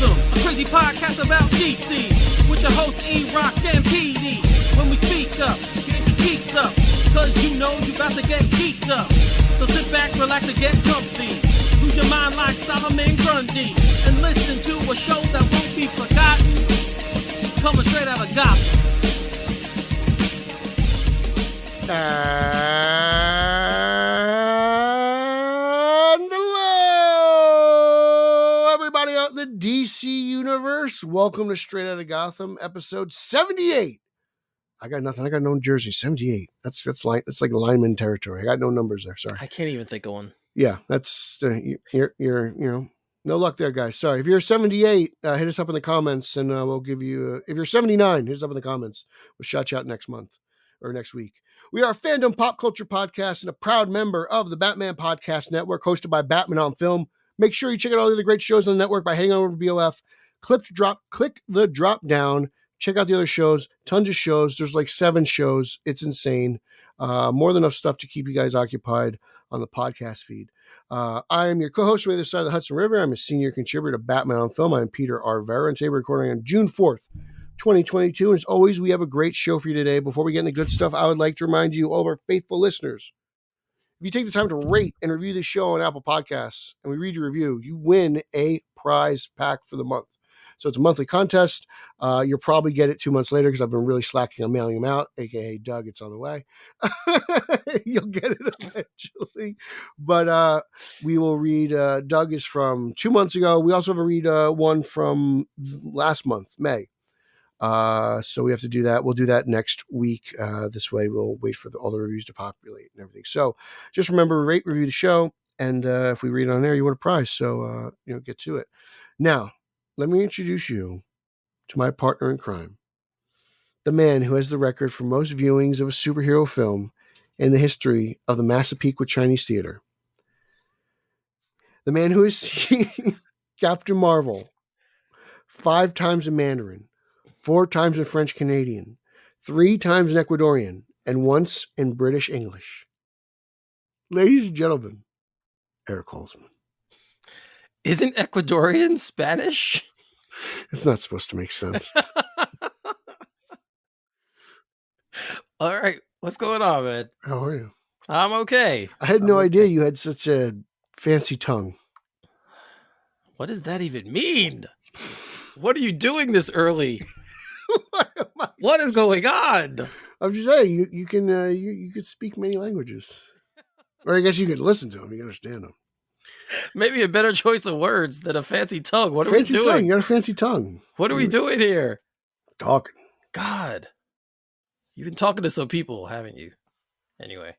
Gotham, a crazy podcast about DC, with your hosts E-Rock and PD. When we speak up, get your geeks up, cause you know you about to get geeked up. So sit back, relax, and get comfy. Lose your mind like Solomon Grundy, and listen to a show that won't be forgotten, coming straight out of Gotham. And hello, everybody out in the DC universe. Welcome to Straight Outta Gotham, episode 78. I got nothing. I got no jersey. 78. That's like lineman territory. I got no numbers there. Sorry. I can't even think of one. Yeah, that's you're no luck there, guys. Sorry. If you're 78, hit us up in the comments, and we'll give you. If you're 79, hit us up in the comments. We'll shout you out next month or next week. We are a fandom pop culture podcast and a proud member of the Batman Podcast Network, hosted by Batman on Film. Make sure you check out all the other great shows on the network by heading over to BOF. Click the drop down. Check out the other shows. Tons of shows. There's like 7 shows. It's insane. More than enough stuff to keep you guys occupied on the podcast feed. I am your co-host from the other side of the Hudson River. I'm a senior contributor to Batman on Film. I'm Peter R. Vera, and today we're recording on June 4th. 2022. And as always, we have a great show for you today. Before we get into good stuff, I would like to remind you, all of our faithful listeners, if you take the time to rate and review the show on Apple Podcasts and we read your review, you win a prize pack for the month. So it's a monthly contest. You'll probably get it 2 months later because I've been really slacking on mailing them out, aka Doug, it's on the way. You'll get it eventually. But we will read, Doug is from 2 months ago. We also have a read one from last month, May. So we have to do that. We'll do that next week. This way we'll wait for all the reviews to populate and everything. So just remember, rate, review the show. And if we read it on there, you win a prize. So, get to it. Now, let me introduce you to my partner in crime, the man who has the record for most viewings of a superhero film in the history of the Massapequa Chinese Theater. The man who has seen Captain Marvel 5 times in Mandarin, 4 times in French Canadian, 3 times in Ecuadorian, and once in British English. Ladies and gentlemen, Eric Holzman. Isn't Ecuadorian Spanish? It's not supposed to make sense. All right. What's going on, man? How are you? I'm okay. I had no idea you had such a fancy tongue. What does that even mean? What are you doing this early? What is going on? I'm just saying, you can you could speak many languages. Or I guess you could listen to them. You can understand them. Maybe a better choice of words than a fancy tongue. What are fancy we doing? Tongue. You got a fancy tongue. What are we doing here? Talking. God. You've been talking to some people, haven't you? Anyway.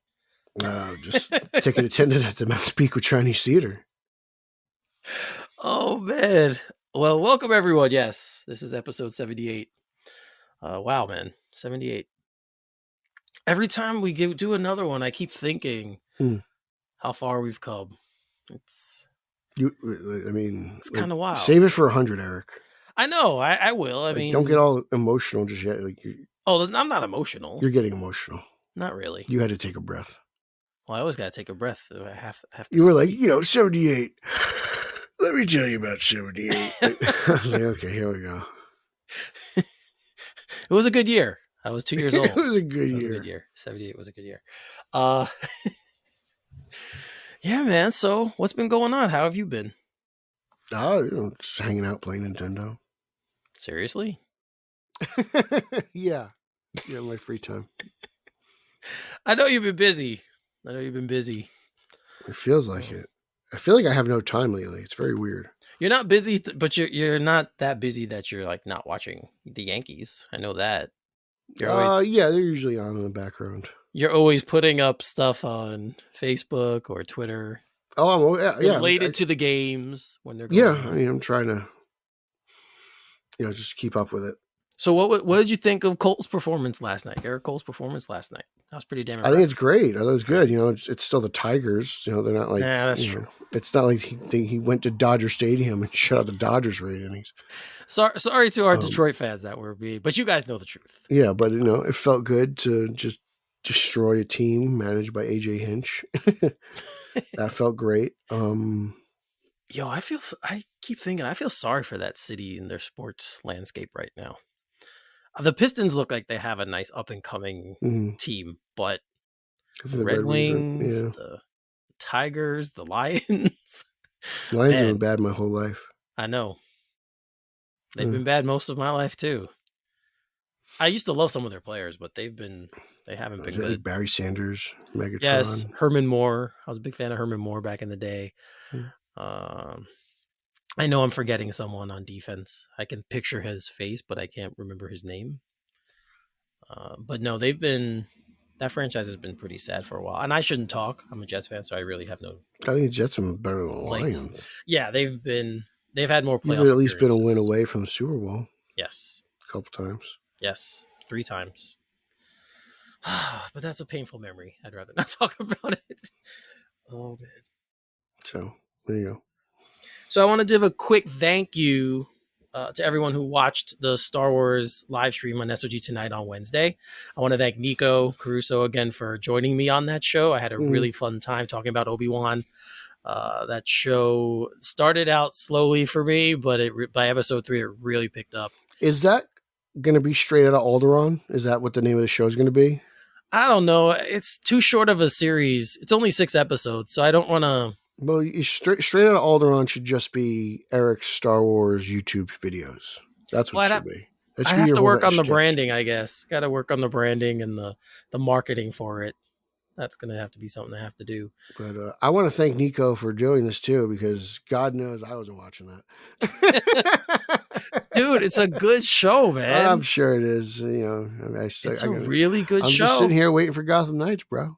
Just taking attendance at the Massapequa Chinese Theater. Oh, man. Well, welcome, everyone. Yes, this is episode 78. Wow, man. 78. Every time we do another one, I keep thinking how far we've come. It's kind of wild. Save it for 100, Eric. I know. I will. I mean, don't get all emotional just yet. I'm not emotional. You're getting emotional. Not really. You had to take a breath. Well, I always got to take a breath. I have to. You were like, 78. Let me tell you about 78. I was like, okay, here we go. It was a good year. I was 2 years old. It was a good year. 78 was a good year. Yeah, man. So what's been going on? How have you been? Just hanging out playing Nintendo. Seriously? Yeah, my free time. I know you've been busy. It feels like it. I feel like I have no time lately. It's very weird. You're not busy, but you're not that busy that you're like not watching the Yankees. I know that. Yeah, they're usually on in the background. You're always putting up stuff on Facebook or Twitter. Oh, yeah. Related to the games when they're going on. I mean, I'm trying to, just keep up with it. So what did you think of Cole's performance last night? Eric Cole's performance last night. That was pretty damn impressive. I think it's great. I thought it was good. it's still the Tigers. They're not like, that's true. It's not like he went to Dodger Stadium and shut out the Dodgers ratings. Sorry to our Detroit fans that were being, but you guys know the truth. Yeah, but it felt good to just destroy a team managed by AJ Hinch. That felt great. Yo, I keep thinking, I feel sorry for that city and their sports landscape right now. The Pistons look like they have a nice up and coming team, but the Red Wings, the Tigers, the Lions. Lions have been bad my whole life. I know. They've been bad most of my life too. I used to love some of their players, but they haven't been good. Like Barry Sanders, Megatron. Yes, Herman Moore. I was a big fan of Herman Moore back in the day. I know I'm forgetting someone on defense. I can picture his face, but I can't remember his name. But no, that franchise has been pretty sad for a while. And I shouldn't talk. I'm a Jets fan, so I really have no. I think the Jets are better than the Lions. Yeah, they've had more playoffs. They've at least been a win away from the Super Bowl. Yes. A couple times. Yes. 3 times. But that's a painful memory. I'd rather not talk about it. Oh, man. So, there you go. So I want to give a quick thank you to everyone who watched the Star Wars live stream on SOG Tonight on Wednesday. I want to thank Nico Caruso again for joining me on that show. I had a really fun time talking about Obi-Wan. That show started out slowly for me, but by episode 3, it really picked up. Is that going to be straight out of Alderaan? Is that what the name of the show is going to be? I don't know. It's too short of a series. It's only 6 episodes, so I don't want to... Well, straight out of Alderaan should just be Eric's Star Wars YouTube videos. That's what it should be. I have to work on the branding, I guess. Got to work on the branding and the marketing for it. That's going to have to be something I have to do. But I want to thank Nico for doing this too, because God knows I wasn't watching that. Dude, it's a good show, man. I'm sure it is. It's a really good show. I'm just sitting here waiting for Gotham Knights, bro.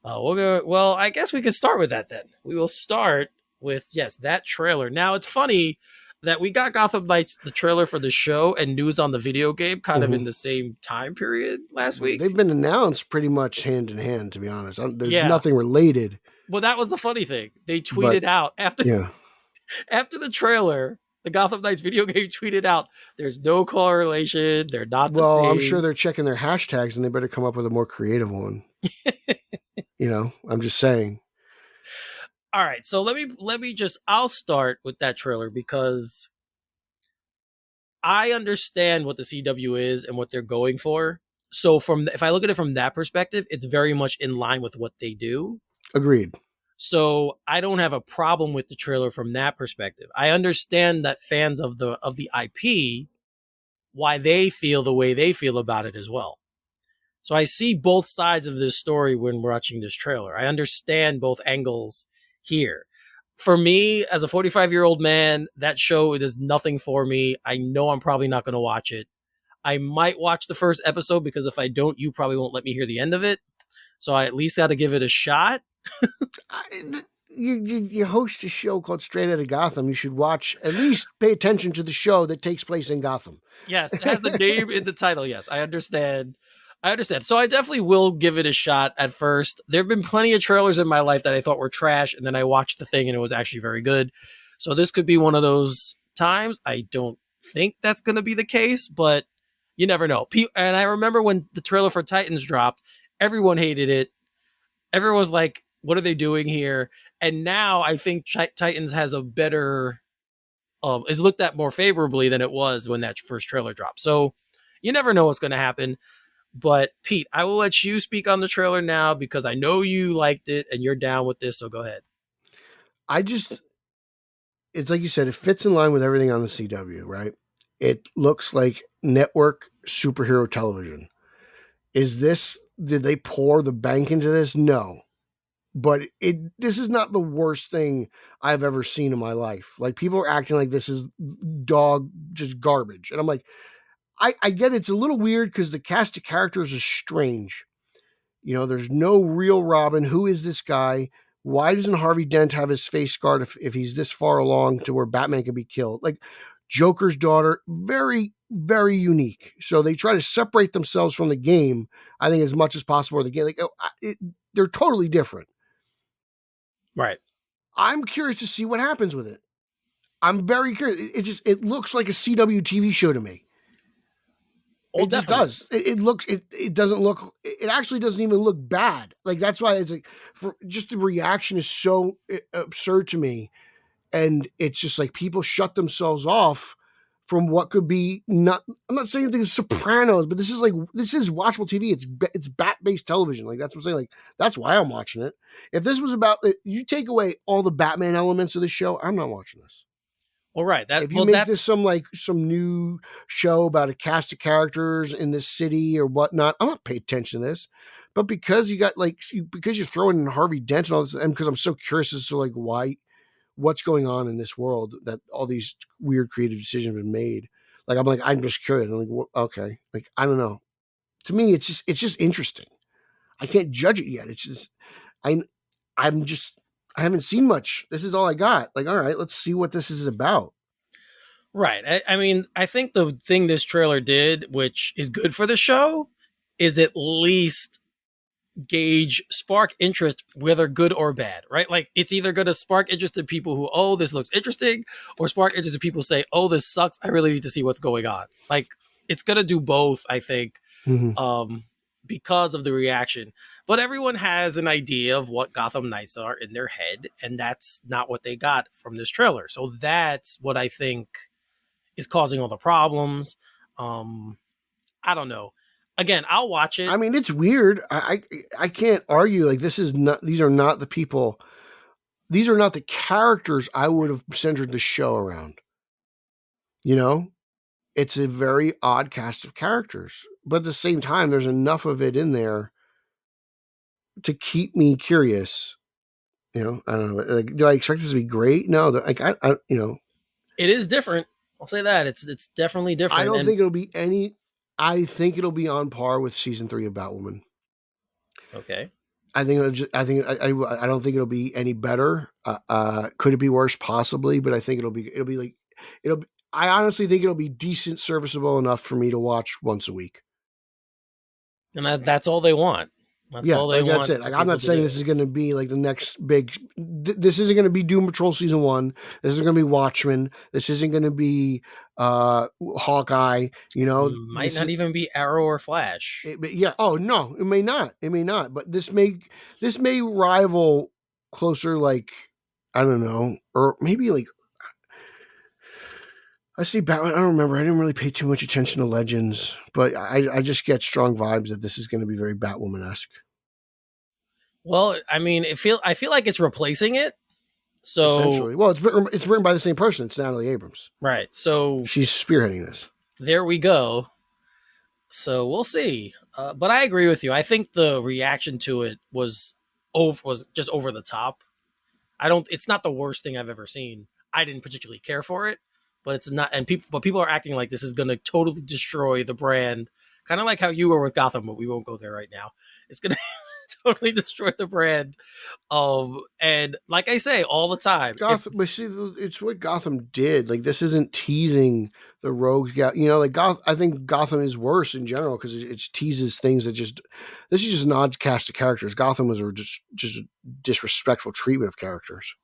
Well, I guess we could start with that then. We will start with, that trailer. Now, it's funny that we got Gotham Knights, the trailer for the show, and news on the video game kind of in the same time period last week. They've been announced pretty much hand in hand, to be honest. There's nothing related. Well, that was the funny thing. They tweeted out after the trailer, the Gotham Knights video game tweeted out, there's no correlation. They're not the same. Well, I'm sure they're checking their hashtags, and they better come up with a more creative one. I'm just saying. All right, so I'll start with that trailer because I understand what the CW is and what they're going for. So if I look at it from that perspective, it's very much in line with what they do. Agreed. So I don't have a problem with the trailer from that perspective. I understand that fans of the IP, why they feel the way they feel about it as well. So I see both sides of this story when we're watching this trailer. I understand both angles here. For me, as a 45-year-old man, that show does nothing for me. I know I'm probably not going to watch it. I might watch the first episode because if I don't, you probably won't let me hear the end of it. So I at least got to give it a shot. You host a show called Straight Outta Gotham. You should at least pay attention to the show that takes place in Gotham. Yes, it has the name in the title. Yes, I understand. So I definitely will give it a shot at first. There have been plenty of trailers in my life that I thought were trash, and then I watched the thing and it was actually very good. So this could be one of those times. I don't think that's going to be the case, but you never know. And I remember when the trailer for Titans dropped, everyone hated it. Everyone was like, what are they doing here? And now I think Titans has a better, is looked at more favorably than it was when that first trailer dropped. So you never know what's going to happen. But Pete, I will let you speak on the trailer now because I know you liked it and you're down with this. So go ahead. It's like you said, it fits in line with everything on the CW, right? It looks like network superhero television. Did they pour the bank into this? No. But this is not the worst thing I've ever seen in my life. Like, people are acting like this is just garbage. And I'm like, I get it's a little weird because the cast of characters is strange. There's no real Robin. Who is this guy? Why doesn't Harvey Dent have his face scarred if he's this far along to where Batman can be killed? Like, Joker's daughter, very, very unique. So they try to separate themselves from the game, I think, as much as possible. The game, they're totally different. Right. I'm curious to see what happens with it. I'm very curious. It looks like a CW TV show to me. It just does. It doesn't look, it actually doesn't even look bad. Like, that's why it's like, just the reaction is so absurd to me. and it's just like people shut themselves off from what could be not. I'm not saying anything Sopranos, but this is watchable TV. It's bat-based television. Like that's what I'm saying. Like that's why I'm watching it. If this was about you take away all the Batman elements of the show, I'm not watching this. Well, right. If you make this some new show about a cast of characters in this city or whatnot, I'm not paying attention to this. But because you got because you're throwing in Harvey Dent and all this, and because I'm so curious as to like what's going on in this world that all these weird creative decisions have been made. Like I'm just curious. I'm like, okay, like I don't know. To me, it's just interesting. I can't judge it yet. It's just I haven't seen much. This is all I got. Like, all right, let's see what this is about. Right. I mean, I think the thing this trailer did, which is good for the show, is at least spark interest, whether good or bad, right? Like it's either going to spark interest in people who, oh, this looks interesting, or spark interest in people say, oh, this sucks. I really need to see what's going on. Like it's going to do both, I think, because of the reaction. But everyone has an idea of what Gotham Knights are in their head, and that's not what they got from this trailer. So that's what I think is causing all the problems. I don't know. Again, I'll watch it. I mean, it's weird. I can't argue. Like these are not the people. These are not the characters I would have centered the show around. You know, it's a very odd cast of characters, but at the same time, there's enough of it in there to keep me curious. You know, I don't know. Like, do I expect this to be great? No, like I it is different. I'll say that it's definitely different. I don't think it'll be any. I think it'll be on par with season 3 of Batwoman. Okay. I think I don't think it'll be any better. Could it be worse? Possibly, but I think I honestly think it'll be decent, serviceable enough for me to watch once a week. And that's all they want. That's all they want. That's it. Like I'm not saying this is going to be like the next big. This isn't going to be Doom Patrol season 1. This isn't going to be Watchmen. This isn't going to be Hawkeye. You know, might not even be Arrow or Flash. Yeah. Oh no, it may not. It may not. But this may rival closer. Like I don't know, or maybe like. I see Batman. I don't remember. I didn't really pay too much attention to Legends, but I just get strong vibes that this is going to be very Batwoman-esque. Well, I mean, I feel like it's replacing it. So essentially, well, it's written by the same person. It's Natalie Abrams, right? So she's spearheading this. There we go. So we'll see. But I agree with you. I think the reaction to it was just over the top. It's not the worst thing I've ever seen. I didn't particularly care for it. But it's not, but people are acting like this is going to totally destroy the brand, kind of like how you were with Gotham, but we won't go there right now. It's going to totally destroy the brand, and like I say all the time, but see, it's what Gotham did. Like this isn't teasing the rogues. You know, like I think Gotham is worse in general because it teases things that just. This is just an odd cast of characters. Gotham was just a disrespectful treatment of characters.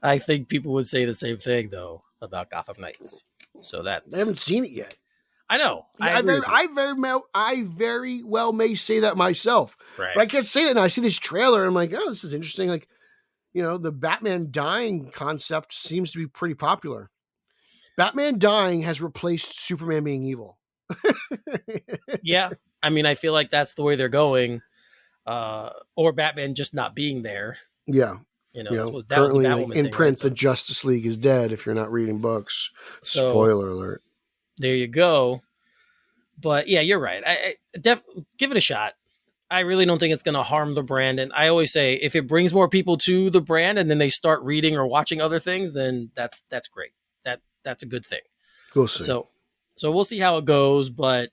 I think people would say the same thing though about Gotham Knights. So I haven't seen it yet. I know. I very well may say that myself, right. But I can't say that now. I see this trailer and I'm like, oh, this is interesting. Like, you know, the Batman dying concept seems to be pretty popular. Batman dying has replaced Superman being evil. Yeah. I mean, I feel like that's the way they're going. Or Batman just not being there. Yeah. You know, that currently was the Batwoman in print, right? So, the Justice League is dead. If you're not reading books, spoiler alert. There you go. But yeah, you're right. I give it a shot. I really don't think it's going to harm the brand. And I always say, if it brings more people to the brand and then they start reading or watching other things, then that's great. That's a good thing. We'll see. So we'll see how it goes. But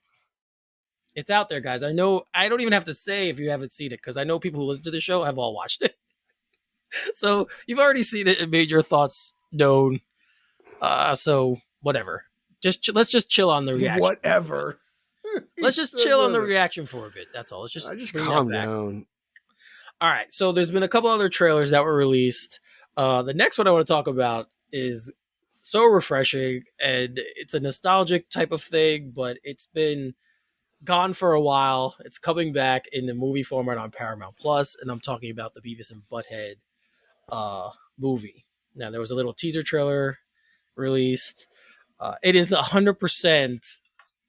it's out there, guys. I know I don't even have to say if you haven't seen it because I know people who listen to the show have all watched it. So you've already seen it and made your thoughts known. So whatever. Let's just chill on the reaction. Whatever. Let's just chill on the reaction for a bit. That's all. Let's just calm down. All right. So there's been a couple other trailers that were released. The next one I want to talk about is so refreshing, and it's a nostalgic type of thing, but it's been gone for a while. It's coming back in the movie format on Paramount Plus, and I'm talking about the Beavis and Butthead movie. Now there was a little teaser trailer released. It is 100%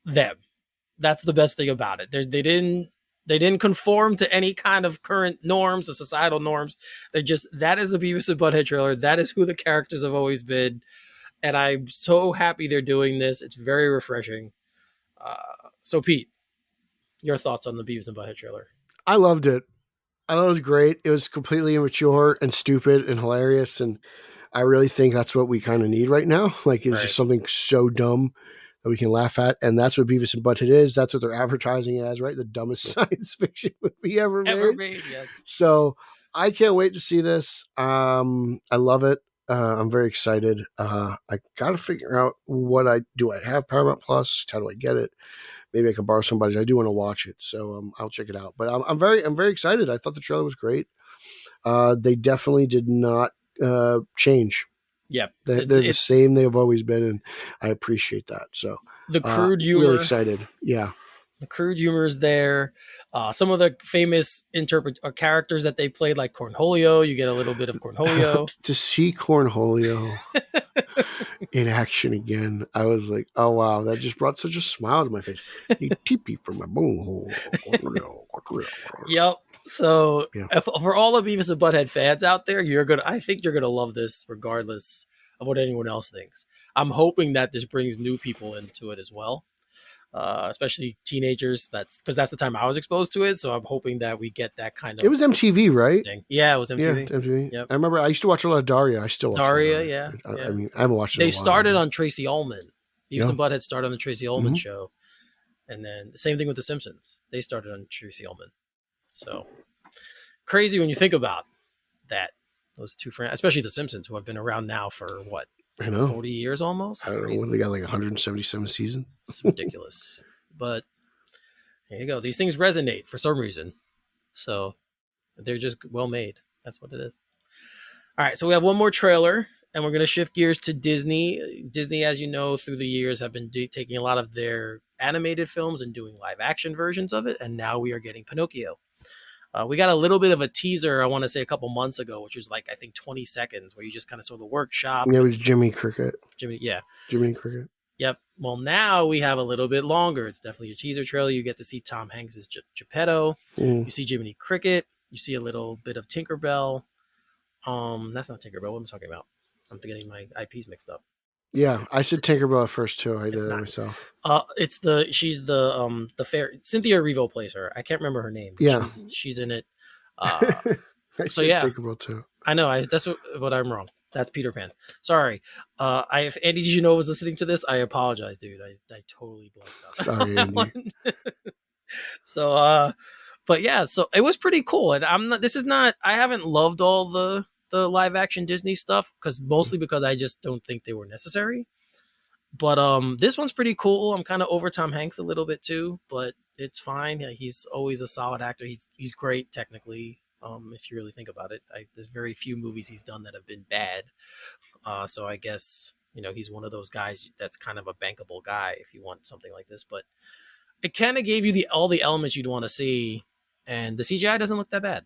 them. That's the best thing about it. They didn't conform to any kind of current norms or societal norms. They're just, that is the Beavis and Butthead trailer. That is who the characters have always been. And I'm so happy they're doing this. It's very refreshing. So Pete, your thoughts on the Beavis and Butthead trailer? I loved it. I thought it was great. It was completely immature and stupid and hilarious. And I really think that's what we kind of need right now. Like, it's just something so dumb that we can laugh at. And that's what Beavis and Butthead is. That's what they're advertising it as, right? The dumbest science fiction movie ever made. Yes. So I can't wait to see this. I love it. I'm very excited. I got to figure out what I have Paramount Plus. How do I get it? Maybe I can borrow somebody's. I do want to watch it, so I'll check it out. But I'm very excited. I thought the trailer was great. They definitely did not change. Yep, they're the same they've always been, and I appreciate that. So the crude humor, really excited. Yeah, the crude humor is there. Some of the famous characters that they played, like Cornholio, you get a little bit of Cornholio. To see Cornholio in action again, I was like, oh wow, that just brought such a smile to my face. You teepee from my bone hole. Yep. So for all the Beavis and Butthead fans out there, I think you're gonna love this regardless of what anyone else thinks. I'm hoping that this brings new people into it as well. Especially teenagers. That's because that's the time I was exposed to it. So I'm hoping that we get that kind of. It was MTV, right? Thing. Yeah, it was MTV. Yeah, MTV. Yep. I remember I used to watch a lot of Daria. I still watch Daria. Yeah. I mean, I haven't watched it. They started on Tracy Ullman. Beavis and Butthead started on the Tracy Ullman show, and then the same thing with the Simpsons. They started on Tracy Ullman. So crazy when you think about that. Those two friends, especially the Simpsons, who have been around now for what? I know, 40 years almost. I don't know. What, they got like 177 seasons. It's ridiculous. But there you go. These things resonate for some reason. So they're just well made. That's what it is. All right. So we have one more trailer, and we're going to shift gears to Disney. Disney, as you know, through the years have been taking a lot of their animated films and doing live action versions of it. And now we are getting Pinocchio. We got a little bit of a teaser, I want to say a couple months ago, which was like, I think 20 seconds, where you just kind of saw the workshop. Yeah, it was Jimmy Cricket. Jimmy Cricket. Yep. Well, now we have a little bit longer. It's definitely a teaser trailer. You get to see Tom Hanks' Geppetto. You see Jiminy Cricket. You see a little bit of Tinkerbell. That's not Tinkerbell. What am I talking about? I'm getting my IPs mixed up. Yeah, I said Tinkerbell at first too. I did that myself. She's the fair. Cynthia Erivo plays her. I can't remember her name. Yeah, she's in it. I said Tinkerbell too. I know. That's what I'm wrong. That's Peter Pan. Sorry. If Andy, did you know was listening to this? I apologize, dude. I totally blanked out. Sorry, Andy. So, but yeah, so it was pretty cool. And I haven't loved all the live action Disney stuff mostly because I just don't think they were necessary. But this one's pretty cool. I'm kind of over Tom Hanks a little bit too, but it's fine. Yeah, he's always a solid actor. He's great technically. If you really think about it, there's very few movies he's done that have been bad. So I guess, he's one of those guys that's kind of a bankable guy if you want something like this, but it kind of gave you all the elements you'd want to see. And the CGI doesn't look that bad.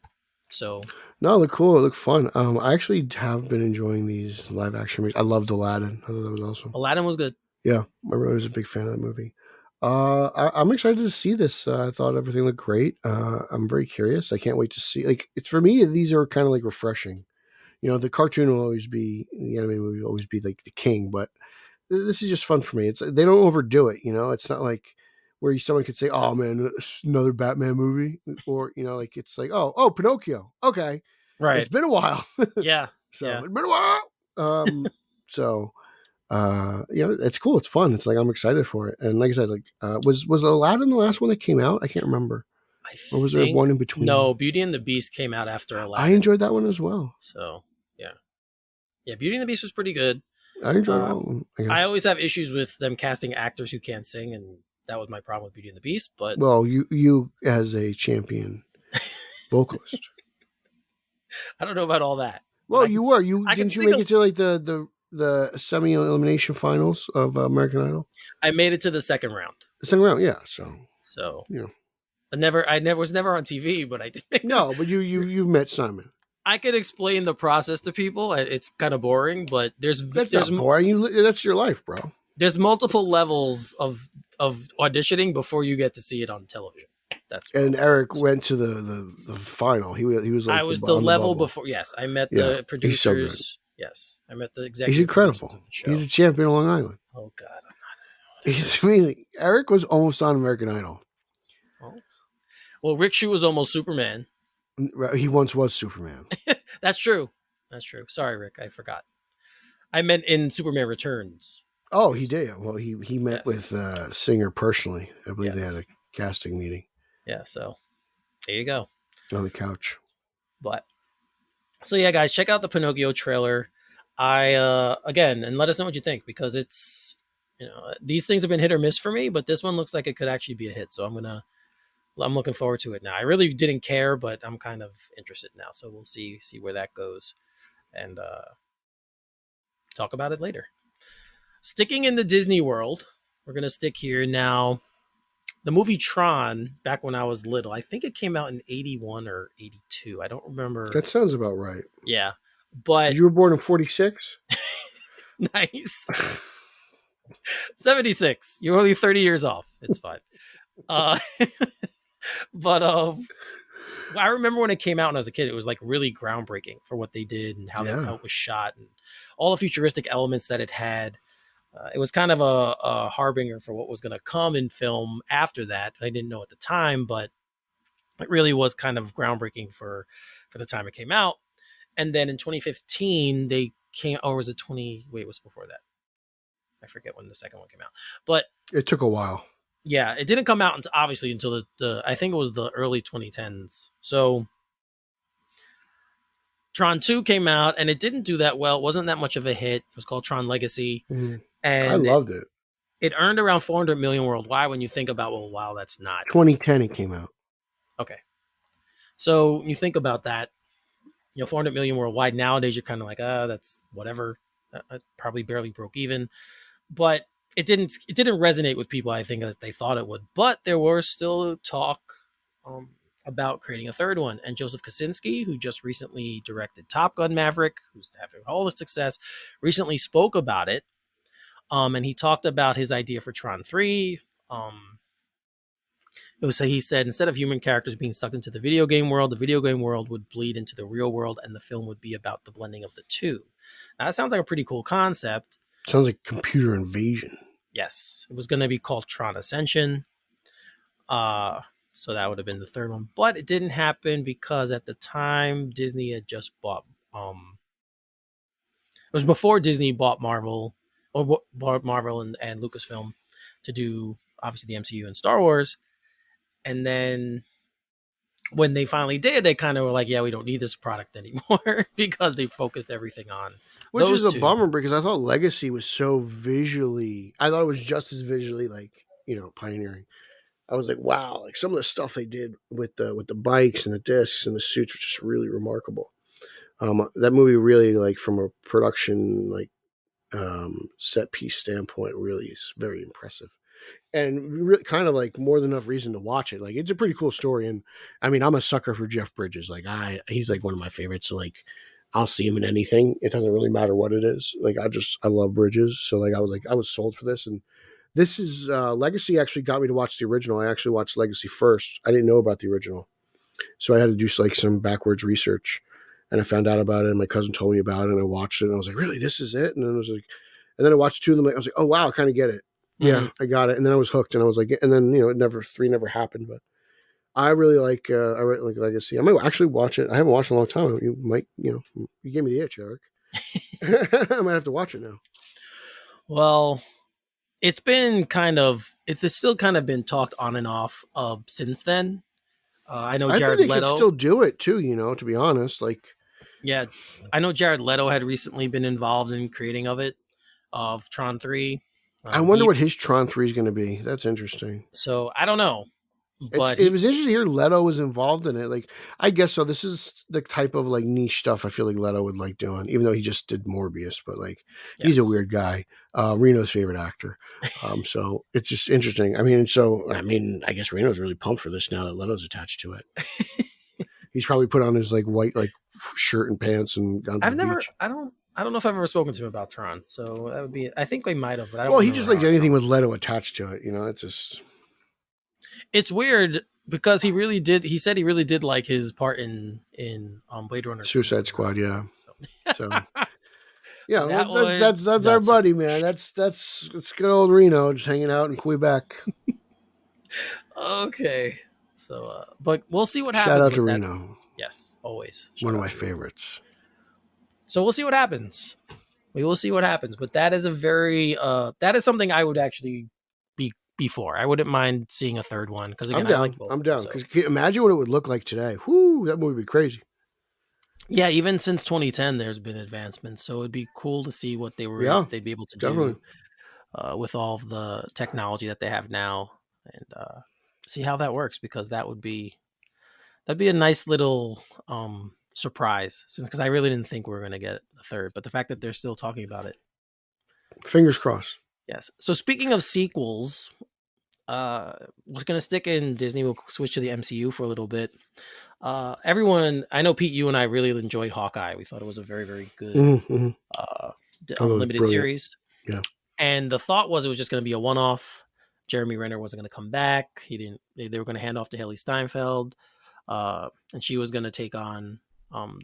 So no, it looked cool. It looked fun. I actually have been enjoying these live action movies. I loved Aladdin. I thought that was awesome. Aladdin was good. Yeah, I was a big fan of that movie. I'm excited to see this. I thought everything looked great. I'm very curious. I can't wait to see. Like, it's for me, these are kind of like refreshing. The cartoon will always be, the animated movie will always be like the king, but this is just fun for me. They don't overdo it. It's not like where someone could say, "Oh man, another Batman movie," or like it's like, "Oh, Pinocchio." Okay, right. It's been a while. Yeah. It's been a while. So. It's cool. It's fun. It's like, I'm excited for it. And like I said, was Aladdin the last one that came out? I can't remember. Or was there one in between? No, Beauty and the Beast came out after Aladdin. I enjoyed that one as well. So yeah, Beauty and the Beast was pretty good. I enjoyed that one. I always have issues with them casting actors who can't sing, and that was my problem with Beauty and the Beast. But well, you as a champion vocalist, I don't know about all that. Well, you were. Didn't you make it to like the semi-elimination finals of American Idol? I made it to the second round. The second round, yeah. So I was never on TV, but I did. No, but you met Simon. I could explain the process to people. It's kind of boring, but there's not boring. That's your life, bro. There's multiple levels of auditioning before you get to see it on television. And Eric went to the final. He was like I was the level before. Yes, I met the producers. So yes, I met the executive. He's incredible. He's a champion of Long Island. Oh God, I'm not. He's really Eric was almost on American Idol. Oh. Well, Rick Shue was almost Superman. He once was Superman. That's true. That's true. Sorry, Rick. I forgot. I meant in Superman Returns. Oh, he did. Well, he met with Singer personally. I believe they had a casting meeting. Yeah, so there you go. On the couch. But so yeah, guys, check out the Pinocchio trailer. I again, and let us know what you think, because it's, you know, these things have been hit or miss for me, but this one looks like it could actually be a hit. So I'm looking forward to it now. I really didn't care, but I'm kind of interested now. So we'll see where that goes, and talk about it later. Sticking in the Disney world, we're gonna stick here now. The movie Tron, back when I was little, I think it came out in 81 or 82. I don't remember. That sounds about right. Yeah. But you were born in 46? Nice. 76. You're only 30 years off. It's fine. But I remember when it came out when I was a kid, it was like really groundbreaking for what they did and how it was shot and all the futuristic elements that it had. It was kind of a harbinger for what was going to come in film after that. I didn't know at the time, but it really was kind of groundbreaking for the time it came out. And then in 2015, they came, or was it it was before that. I forget when the second one came out, but it took a while. Yeah, it didn't come out until the I think it was the early 2010s. So Tron 2 came out and it didn't do that well. It wasn't that much of a hit. It was called Tron Legacy. Mm-hmm. And I loved it. It earned around 400 million worldwide. When you think about, well, wow, that's not 2010 it came out. Okay. So you think about that, 400 million worldwide. Nowadays, you're kind of like, that's whatever. That probably barely broke even. But it didn't resonate with people, I think, as they thought it would. But there were still talk about creating a third one. And Joseph Kosinski, who just recently directed Top Gun Maverick, who's having all the success, recently spoke about it. And he talked about his idea for Tron 3. He said, instead of human characters being sucked into the video game world, the video game world would bleed into the real world, and the film would be about the blending of the two. Now, that sounds like a pretty cool concept. Sounds like computer invasion. Yes. It was going to be called Tron Ascension. So that would have been the third one. But it didn't happen because at the time, Disney had just bought... it was before Disney bought Marvel... or Marvel and Lucasfilm to do, obviously, the MCU and Star Wars. And then when they finally did, they kind of were like, yeah, we don't need this product anymore because they focused everything on Which is a bummer, because I thought Legacy was so visually, I thought it was just as visually, like, pioneering. I was like, wow, like some of the stuff they did with the bikes and the discs and the suits was just really remarkable. That movie really, like, from a production, like, set piece standpoint, really is very impressive, and really kind of like more than enough reason to watch it. Like, it's a pretty cool story, and I mean, I'm a sucker for Jeff Bridges. Like, he's like one of my favorites. So like, I'll see him in anything. It doesn't really matter what it is. Like, I love Bridges. So like, I was sold for this, and this is Legacy actually got me to watch the original. I actually watched Legacy first. I didn't know about the original, so I had to do like some backwards research. And I found out about it, and my cousin told me about it, and I watched it, and I was like, really, this is it? And then I watched two of them, I was like, oh, wow, I kind of get it. Mm-hmm. Yeah, I got it. And then I was hooked, and I was like, and then, three never happened, but I really like Legacy. I might actually watch it. I haven't watched it in a long time. You might, you gave me the itch, Eric. I might have to watch it now. Well, it's still kind of been talked on and off since then. I know Jared Leto. I think they could still do it too, to be honest. Like, yeah, I know Jared Leto had recently been involved in creating of Tron 3. I wonder what his Tron 3 is going to be. That's interesting. So I don't know. But it was interesting to hear Leto was involved in it. Like, I guess so. This is the type of like niche stuff I feel like Leto would like doing, even though he just did Morbius. But like, he's a weird guy. Reno's favorite actor. So it's just interesting. I mean, I guess Reno's really pumped for this now that Leto's attached to it. He's probably put on his like white like shirt and pants and gone to the beach. I don't know if I've ever spoken to him about Tron. So that would be. I think we might have, but I don't. Well, he remember just how liked it anything goes. with Leto attached to it. You know, it's just. It's weird because he really did. He said he really did like his part in Blade Runner. Suicide Squad, yeah. So yeah, That that's was our not so buddy, much. man. That's good old Reno just hanging out in Quebec. Okay, so but we'll see what Shout happens. out to with that. Reno, Yes, always one Shout of out my to Reno. favorites. So we'll see what happens. We will see what happens. But that is a very that is something I would actually be for. I wouldn't mind seeing a third one because again, I'm down. I like both. I'm down So. because imagine what it would look like today. Whoo, that movie would be crazy. Yeah, even since 2010, there's been advancements. So it'd be cool to see what they'd be able to Definitely. do with all of the technology that they have now, and see how that works because that'd be a nice little surprise. Because I really didn't think we were going to get a third, but the fact that they're still talking about it. Fingers crossed. Yes. So speaking of sequels, was going to stick in Disney. We'll switch to the MCU for a little bit. Everyone, I know Pete, you and I really enjoyed Hawkeye. We thought it was a very, very good limited series. Yeah. And the thought was it was just going to be a one-off. Jeremy Renner wasn't going to come back. They were going to hand off to Haley Steinfeld, and she was going to take on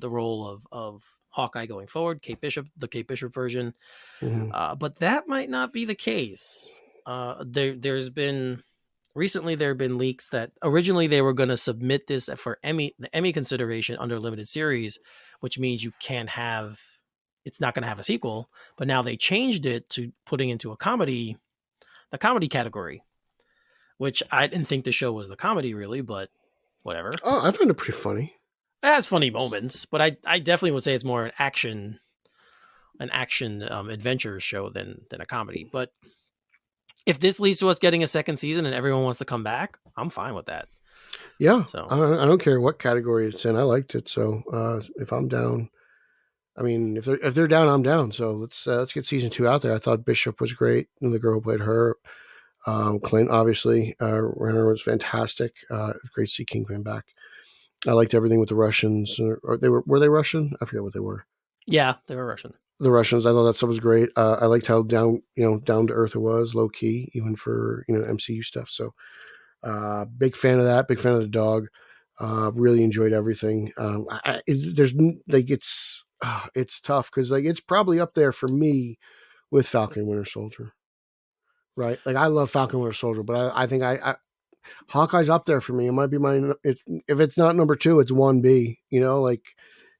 the role of Hawkeye going forward. The Kate Bishop version. But that might not be the case. Recently there have been leaks that originally they were going to submit this for the Emmy consideration under limited series, which means it's not going to have a sequel, but now they changed it to putting into the comedy category, which I didn't think the show was the comedy really, but whatever. Oh, I found it pretty funny. It has funny moments, but I definitely would say it's more an action adventure show than a comedy. But if this leads to us getting a second season and everyone wants to come back, I'm fine with that. Yeah. So I don't care what category it's in. I liked it. So if I'm down, I mean, if they're down, I'm down. So let's get season 2 out there. I thought Bishop was great. And the girl who played her, Clint, obviously, Renner was fantastic. Great to see Kingpin back. I liked everything with the Russians. Were they Russian? I forget what they were. Yeah, they were Russian. The Russians, I thought that stuff was great. I liked how down to earth it was, low key, even for MCU stuff. So, big fan of that. Big fan of the dog. Really enjoyed everything. It's tough because it's probably up there for me with Falcon Winter Soldier, right? Like I love Falcon Winter Soldier, but I think Hawkeye's up there for me. It might be if it's not number 2, it's 1B.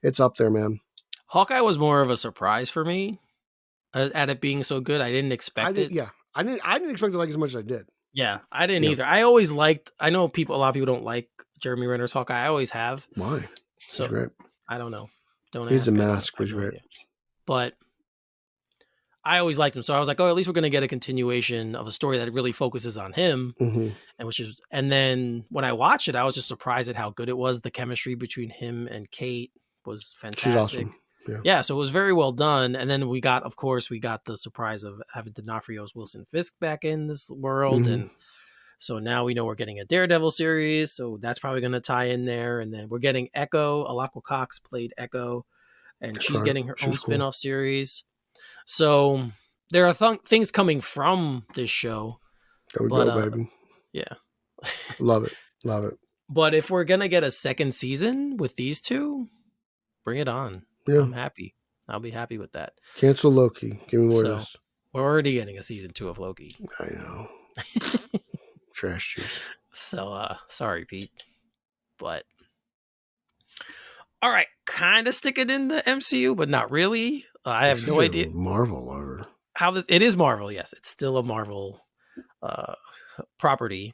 It's up there, man. Hawkeye was more of a surprise for me at it being so good. I didn't expect it. Yeah, I didn't expect to like it as much as I did. Yeah, I didn't either. I always liked. I know a lot of people don't like Jeremy Renner's Hawkeye. I always have. Why? So great. I don't know. Don't He's ask. a mask, was great. But I always liked him, so I was like, oh, at least we're going to get a continuation of a story that really focuses on him, and then when I watched it, I was just surprised at how good it was. The chemistry between him and Kate was fantastic. She's awesome. Yeah, so it was very well done. And then we got the surprise of having D'Onofrio's Wilson Fisk back in this world. And so now we know we're getting a Daredevil series. So that's probably going to tie in there. And then we're getting Echo. Alakwa Cox played Echo. And she's getting her own spinoff series. So there are things coming from this show. There we go, baby. Yeah. Love it. Love it. But if we're going to get a second season with these two, bring it on. Yeah. I'm happy. I'll be happy with that. Cancel Loki. Give me more of this. We're already getting a season 2 of Loki. I know. Trash juice. So, sorry, Pete. But, all right. Kind of sticking in the MCU, but not really. I have no idea. Marvel lover. It is Marvel, yes. It's still a Marvel property,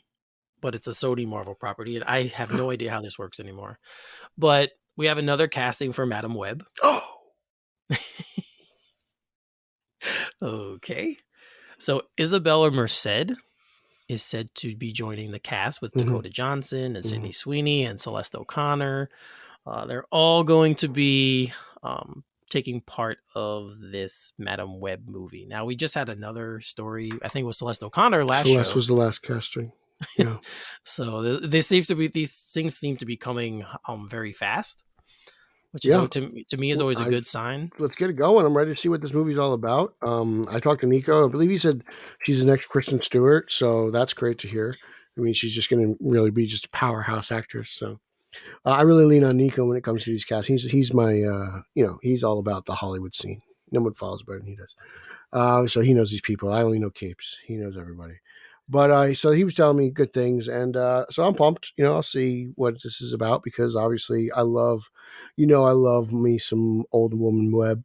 but it's a Sony Marvel property. And I have no idea how this works anymore. But we have another casting for Madam Web. Oh. Okay. So Isabella Merced is said to be joining the cast with Dakota Johnson and Sydney Sweeney and Celeste O'Connor. They're all going to be taking part of this Madam Web movie. Now, we just had another story. I think it was Celeste O'Connor last show. Celeste was the last casting. Yeah. So these things seem to be coming very fast, which is to me is always a good sign. Let's get it going. I'm ready to see what this movie's all about. I talked to Nico. I believe he said she's the next Kristen Stewart, so that's great to hear. I mean, she's just going to really be just a powerhouse actress. So I really lean on Nico when it comes to these casts. He's my he's all about the Hollywood scene. No one follows better than he does. So he knows these people. I only know capes. He knows everybody. But so he was telling me good things, and so I'm pumped. I'll see what this is about because obviously I love me some Old Woman Webb.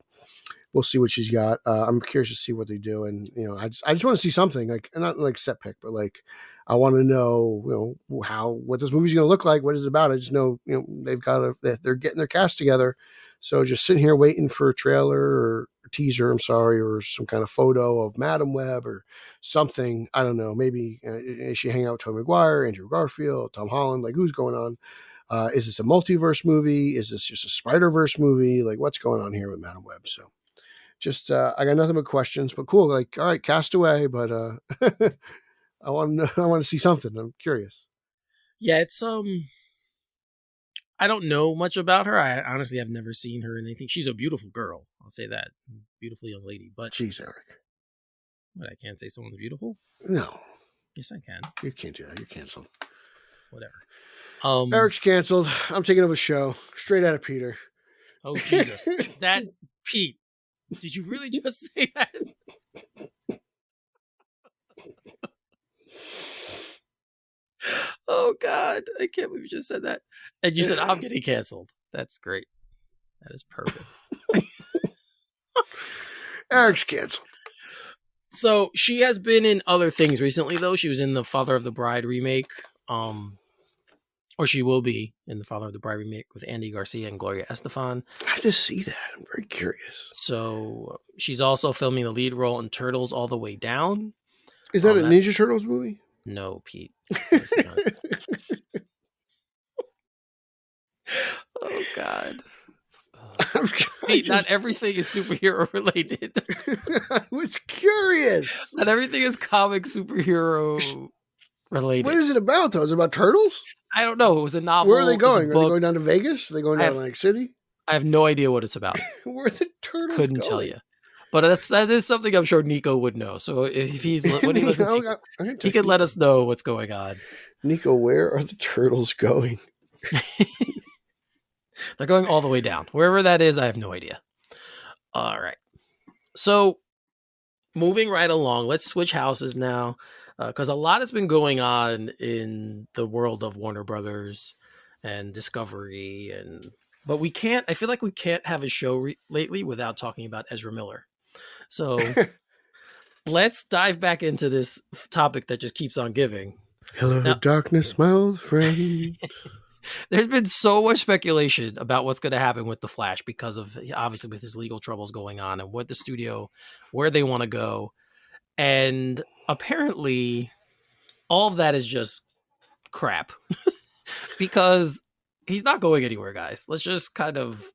We'll see what she's got. I'm curious to see what they do, and I just want to see something like not like set pick, but like I want to know what this movie's going to look like. What is it about? I just know they're getting their cast together. So just sitting here waiting for a trailer or teaser, or some kind of photo of Madam Web or something. I don't know. Maybe is she hanging out with Tobey Maguire, Andrew Garfield, Tom Holland? Like, who's going on? Is this a multiverse movie? Is this just a Spider-Verse movie? Like, what's going on here with Madam Web? So just, I got nothing but questions, but cool. Like, all right, cast away, but I want to see something. I'm curious. Yeah, it's I don't know much about her. I honestly have never seen her in anything. She's a beautiful girl. I'll say that. Beautiful young lady. But jeez, Eric. What, I can't say someone's beautiful? No. Yes, I can. You can't do that. You're canceled. Whatever. Eric's canceled. I'm taking up a show. Straight out of Peter. Oh, Jesus. That, Pete, did you really just say that? Oh, God. I can't believe you just said that. And you said, I'm getting canceled. That's great. That is perfect. Eric's canceled. So she has been in other things recently, though. She was in the Father of the Bride remake. Or she will be in the Father of the Bride remake with Andy Garcia and Gloria Estefan. I have to see that. I'm very curious. So she's also filming the lead role in Turtles All the Way Down. Is that a Ninja Turtles movie? No, Pete. Oh, God. Pete, not everything is superhero related. I was curious. Not everything is comic superhero related. What is it about, though? Is it about turtles? I don't know. It was a novel. Where are they going? Are they going down to Vegas? Are they going down to Atlantic City? I have no idea what it's about. Where are the turtles Couldn't going? tell you. But that is something I'm sure Nico would know. So if he's when he listens, he can let us know what's going on. Nico, where are the turtles going? They're going all the way down. Wherever that is, I have no idea. All right. So moving right along, let's switch houses now. Because a lot has been going on in the world of Warner Brothers and Discovery, but we can't. I feel like we can't have a show lately without talking about Ezra Miller. So let's dive back into this topic that just keeps on giving. Hello, now, darkness, my old friend. There's been so much speculation about what's going to happen with The Flash because of obviously with his legal troubles going on and what the studio, where they want to go, and apparently all of that is just crap because he's not going anywhere, guys. Let's just kind of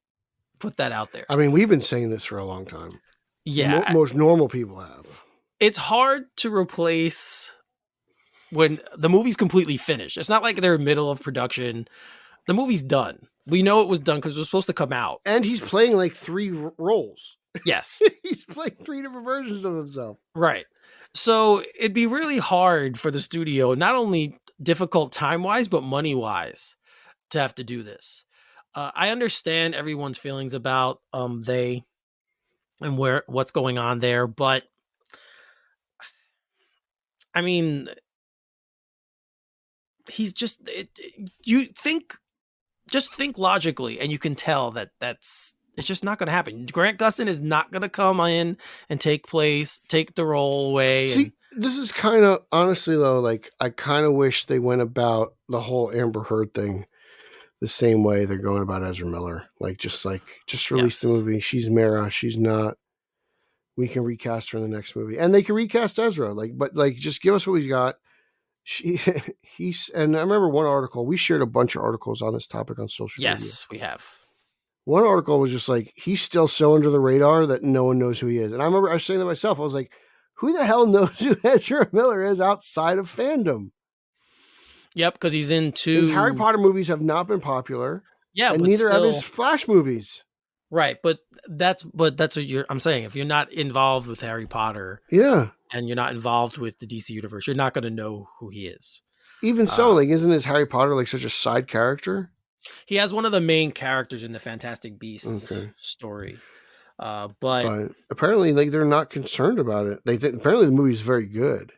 put that out there. I mean, we've been saying this for a long time. Yeah. Most normal people have. It's hard to replace when the movie's completely finished. It's not like they're in the middle of production. The movie's done. We know it was done because it was supposed to come out. And he's playing like 3 roles. Yes. He's playing 3 different versions of himself. Right. So it'd be really hard for the studio, not only difficult time-wise, but money-wise, to have to do this. I understand everyone's feelings about they and what's going on there, but I mean, he's just just think logically, and you can tell it's just not going to happen. Grant Gustin is not going to come in and take the role away. See, this is kind of, honestly though, like, I kind of wish they went about the whole Amber Heard thing the same way they're going about Ezra Miller. Just release the movie. She's Mara. She's not. We can recast her in the next movie. And they can recast Ezra. But just give us what we got. And I remember one article, we shared a bunch of articles on this topic on social media. Yes, we have. One article was just like, he's still so under the radar that no one knows who he is. And I remember I was saying that myself. I was like, who the hell knows who Ezra Miller is outside of fandom? Yep, because he's in His Harry two. Potter movies have not been popular, Yeah, and but neither have still, his Flash movies. right. But that's what I'm saying. If you're not involved with Harry Potter Yeah. and you're not involved with the DC universe, you're not going to know who he is. Even so, like, isn't his Harry Potter like such a side character? He has one of the main characters in the Fantastic Beasts story. But apparently, like, they're not concerned about it. They think apparently the movie is very good.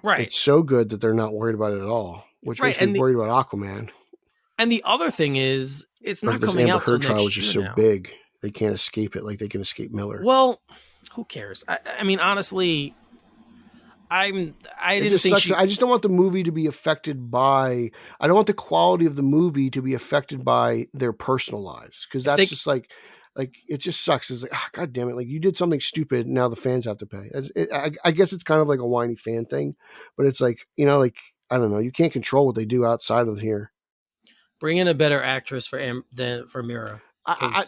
Right. It's so good that they're not worried about it at all, which makes me worried about Aquaman. And the other thing is, it's not coming out till next year. This Amber Heard trial was just so big. They can't escape it like they can escape Miller. Well, who cares? I mean, honestly, I didn't think I just don't want the movie to be affected by. I don't want the quality of the movie to be affected by their personal lives, because that's just like it just sucks. It's like, God damn it! Like, you did something stupid, now the fans have to pay. I guess it's kind of like a whiny fan thing, but it's like, you know, like, I don't know. You can't control what they do outside of here. Bring in a better actress than for Mira.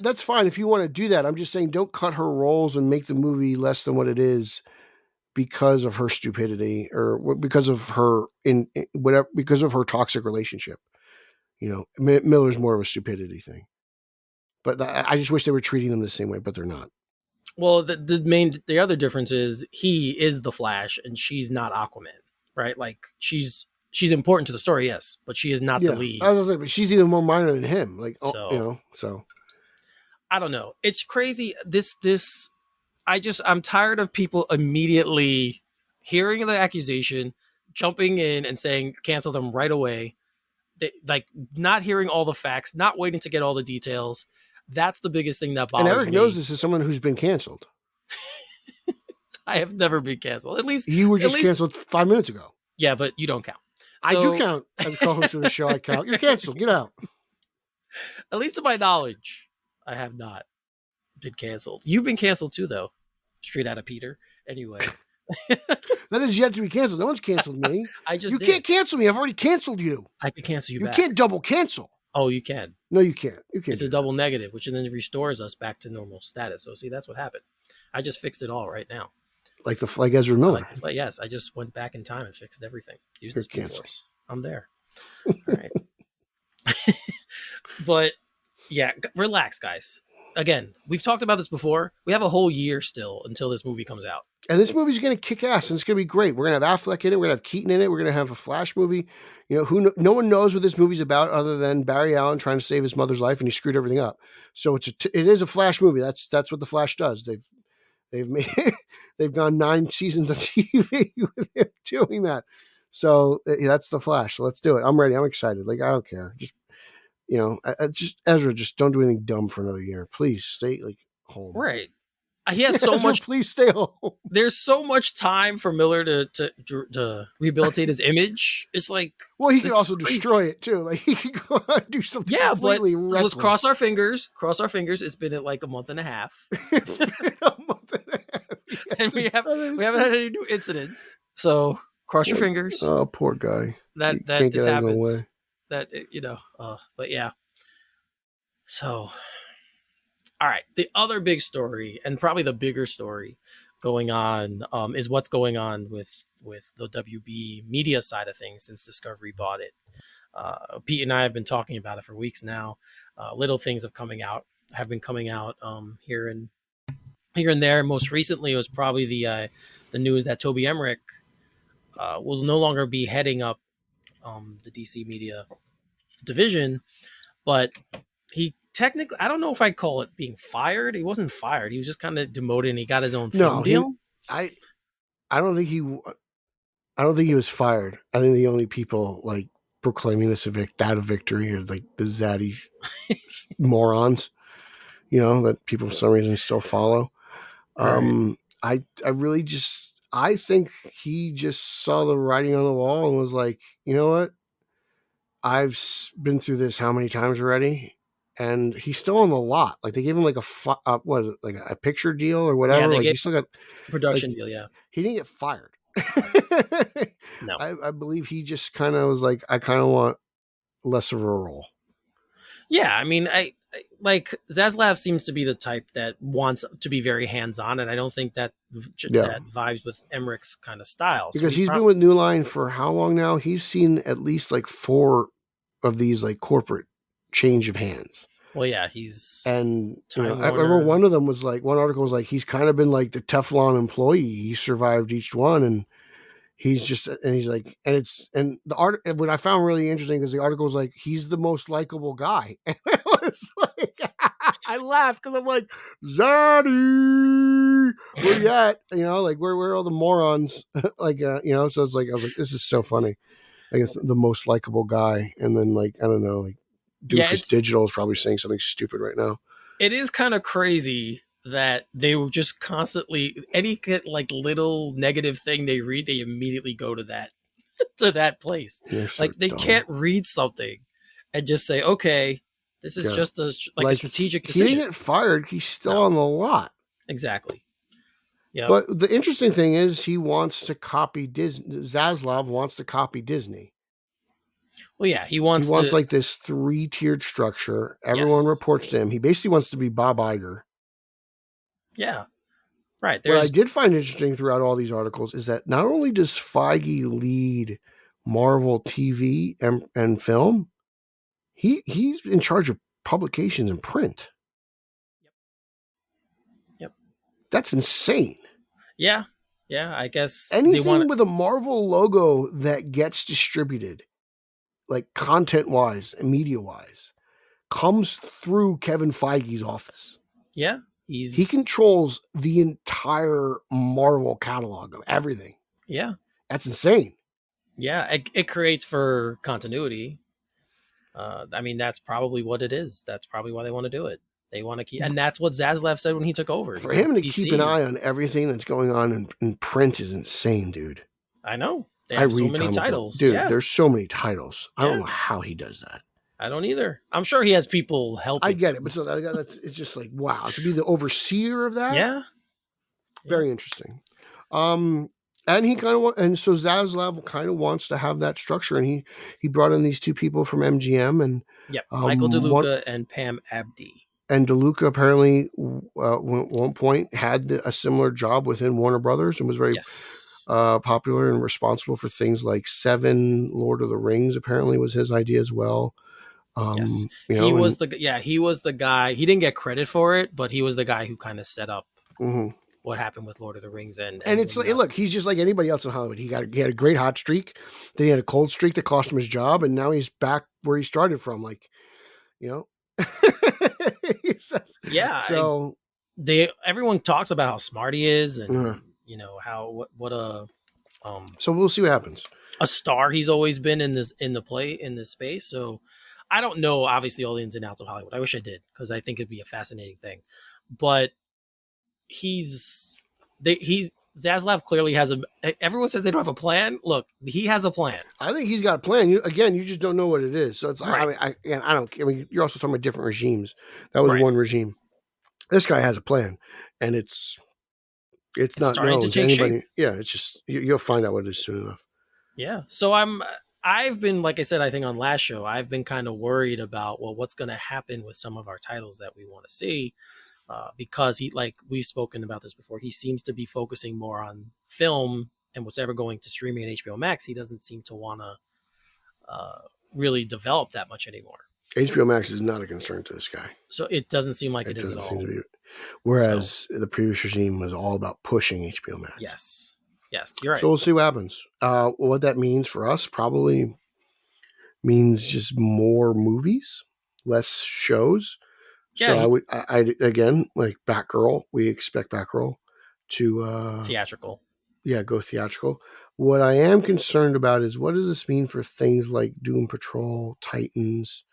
That's fine if you want to do that. I'm just saying, don't cut her roles and make the movie less than what it is because of her stupidity or because of her because of her toxic relationship. You know, Miller's more of a stupidity thing, but I just wish they were treating them the same way, but they're not. Well, the other difference is he is the Flash and she's not Aquaman, right? Like, she's important to the story, yes, but she is not the lead. I was like, but she's even more minor than him. Like, so I don't know. It's crazy. I'm tired of people immediately hearing the accusation, jumping in and saying, cancel them right away. Like, not hearing all the facts, not waiting to get all the details. That's the biggest thing that bothers me. And Eric knows this is someone who's been canceled. I have never been canceled. At least you were just canceled 5 minutes ago. Yeah, but you don't count. I do count as a co-host of the show. I count. You're canceled. Get out. At least to my knowledge, I have not been canceled. You've been canceled too, though. Straight out of Peter. Anyway. That is yet to be canceled. No one's canceled me. You can't cancel me. I've already canceled you. I could cancel you back. You can't double cancel. Oh, you can. No, you can't. It's a double negative, which then restores us back to normal status. So, see, that's what happened. I just fixed it all right now. Like Ezra Miller. Yes, I just went back in time and fixed everything. Use the Speed Force. I'm there. All right. But yeah, relax, guys. Again, we've talked about this before. We have a whole year still until this movie comes out. And this movie's going to kick ass, and it's going to be great. We're going to have Affleck in it. We're going to have Keaton in it. We're going to have a Flash movie. You know, no one knows what this movie's about other than Barry Allen trying to save his mother's life, and he screwed everything up. So it is a Flash movie. That's what the Flash does. They've gone 9 seasons of TV with him doing that. So that's the Flash. So let's do it. I'm ready. I'm excited. Like, I don't care. Just, you know, Ezra, just don't do anything dumb for another year. Please stay home. Right. He has so much. Please stay home. There's so much time for Miller to rehabilitate his image. It's like, well, he could also destroy it too. Like, he could go out and do something. Yeah, completely reckless. Let's cross our fingers. Cross our fingers. It's been like a month and a half. It's been a month and a half. Yes. And we haven't had any new incidents. So cross your fingers. Oh, poor guy. That this happens. That, you know. But yeah. So. All right. The other big story, and probably the bigger story going on, is what's going on with the WB media side of things since Discovery bought it. Pete and I have been talking about it for weeks now. Little things have been coming out here and there. Most recently, it was probably the news that Toby Emmerich will no longer be heading up the DC media division, but he technically, I don't know if I call it being fired. He wasn't fired. He was just kind of demoted, and he got his own film deal. I don't think he was fired. I think the only people like proclaiming this a victory are like the zaddy morons, you know, that people for some reason still follow. Right. I think he just saw the writing on the wall and was like, you know what? I've been through this how many times already? And he's still on the lot. Like, they gave him like a picture deal or whatever. Yeah, like, he still got production deal. Yeah, he didn't get fired. No, I believe he just kind of was like, I kind of want less of a role. Yeah, I mean, I like Zaslav seems to be the type that wants to be very hands-on, and I don't think that Yeah. that vibes with Emmerich's kind of style. So Because he's been with New Line for how long now? He's seen at least like 4 of these like corporate change of hands. well, yeah, he's And Time I remember Warner. one of them was like, one article was like, he's kind of been like the Teflon employee. He survived each one, and he's like, and the art. And what I found really interesting is the article was like, he's the most likable guy, and I was like, I laughed because I'm like, Zaddy, where you at? Like where are all the morons? Like, so it's like I was like, this is so funny. I guess the most likable guy, and then like I don't know, like Doofus Digital is probably saying something stupid right now. It is kind of crazy that they were just constantly any like little negative thing they read, they immediately go to that place. Like they can't read something and just say, okay, this is just a strategic decision. He didn't get fired. He's still on the lot. Exactly. Yeah. But the interesting thing is he wants to copy Disney. Zaslav wants to copy Disney. Well, yeah, he wants like this 3-tiered structure. Everyone reports to him. He basically wants to be Bob Iger. Yeah. Right. What I did find interesting throughout all these articles is that not only does Feige lead Marvel TV and film, he's in charge of publications and print. Yep. That's insane. Yeah. Yeah, I guess anything with a Marvel logo that gets distributed, like content-wise and media-wise, comes through Kevin Feige's office. Yeah. He controls the entire Marvel catalog of everything. Yeah. That's insane. Yeah, it creates for continuity. I mean, that's probably what it is. That's probably why they want to do it. They want to keep, and that's what Zaslav said when he took over. For him to keep an eye on everything that's going on in print is insane, dude. I know. They have so many titles. Dude, there's so many titles. I don't know how he does that. I don't either. I'm sure he has people helping. I get it, but it's just like, wow, to be the overseer of that? Yeah. Very interesting. And he so Zaslav kind of wants to have that structure, and he brought in these 2 people from MGM and Michael DeLuca and Pam Abdi. And DeLuca apparently at one point had a similar job within Warner Brothers and was very popular and responsible for things like Seven, Lord of the Rings. Apparently, was his idea as well. He was the guy. He didn't get credit for it, but he was the guy who kind of set up what happened with Lord of the Rings. And it's like, look, he's just like anybody else in Hollywood. He had a great hot streak, then he had a cold streak that cost him his job, and now he's back where he started from. Like, so everyone talks about how smart he is, and how what a so we'll see what happens. A star he's always been in this space. So I don't know obviously all the ins and outs of Hollywood. I wish I did, because I think it'd be a fascinating thing. But Zaslav clearly has everyone says they don't have a plan. Look, he has a plan. I think he's got a plan. You just don't know what it is. So it's right. You're also talking about different regimes. That was one regime. This guy has a plan, and it's not known to anybody. Shape. Yeah, it's just you'll find out what it is soon enough. Yeah. So I've been, like I said, I think on last show, I've been kind of worried about what's going to happen with some of our titles that we want to see. Because we've spoken about this before, he seems to be focusing more on film and what's ever going to streaming and HBO Max. He doesn't seem to want to really develop that much anymore. HBO Max is not a concern to this guy. So it doesn't seem like it is at all. Whereas the previous regime was all about pushing HBO Max. Yes, you're right. So we'll see what happens. What that means for us probably means just more movies, less shows. So I again, like Batgirl, we expect Batgirl to theatrical. Yeah, go theatrical. What I am concerned about is, what does this mean for things like Doom Patrol, Titans?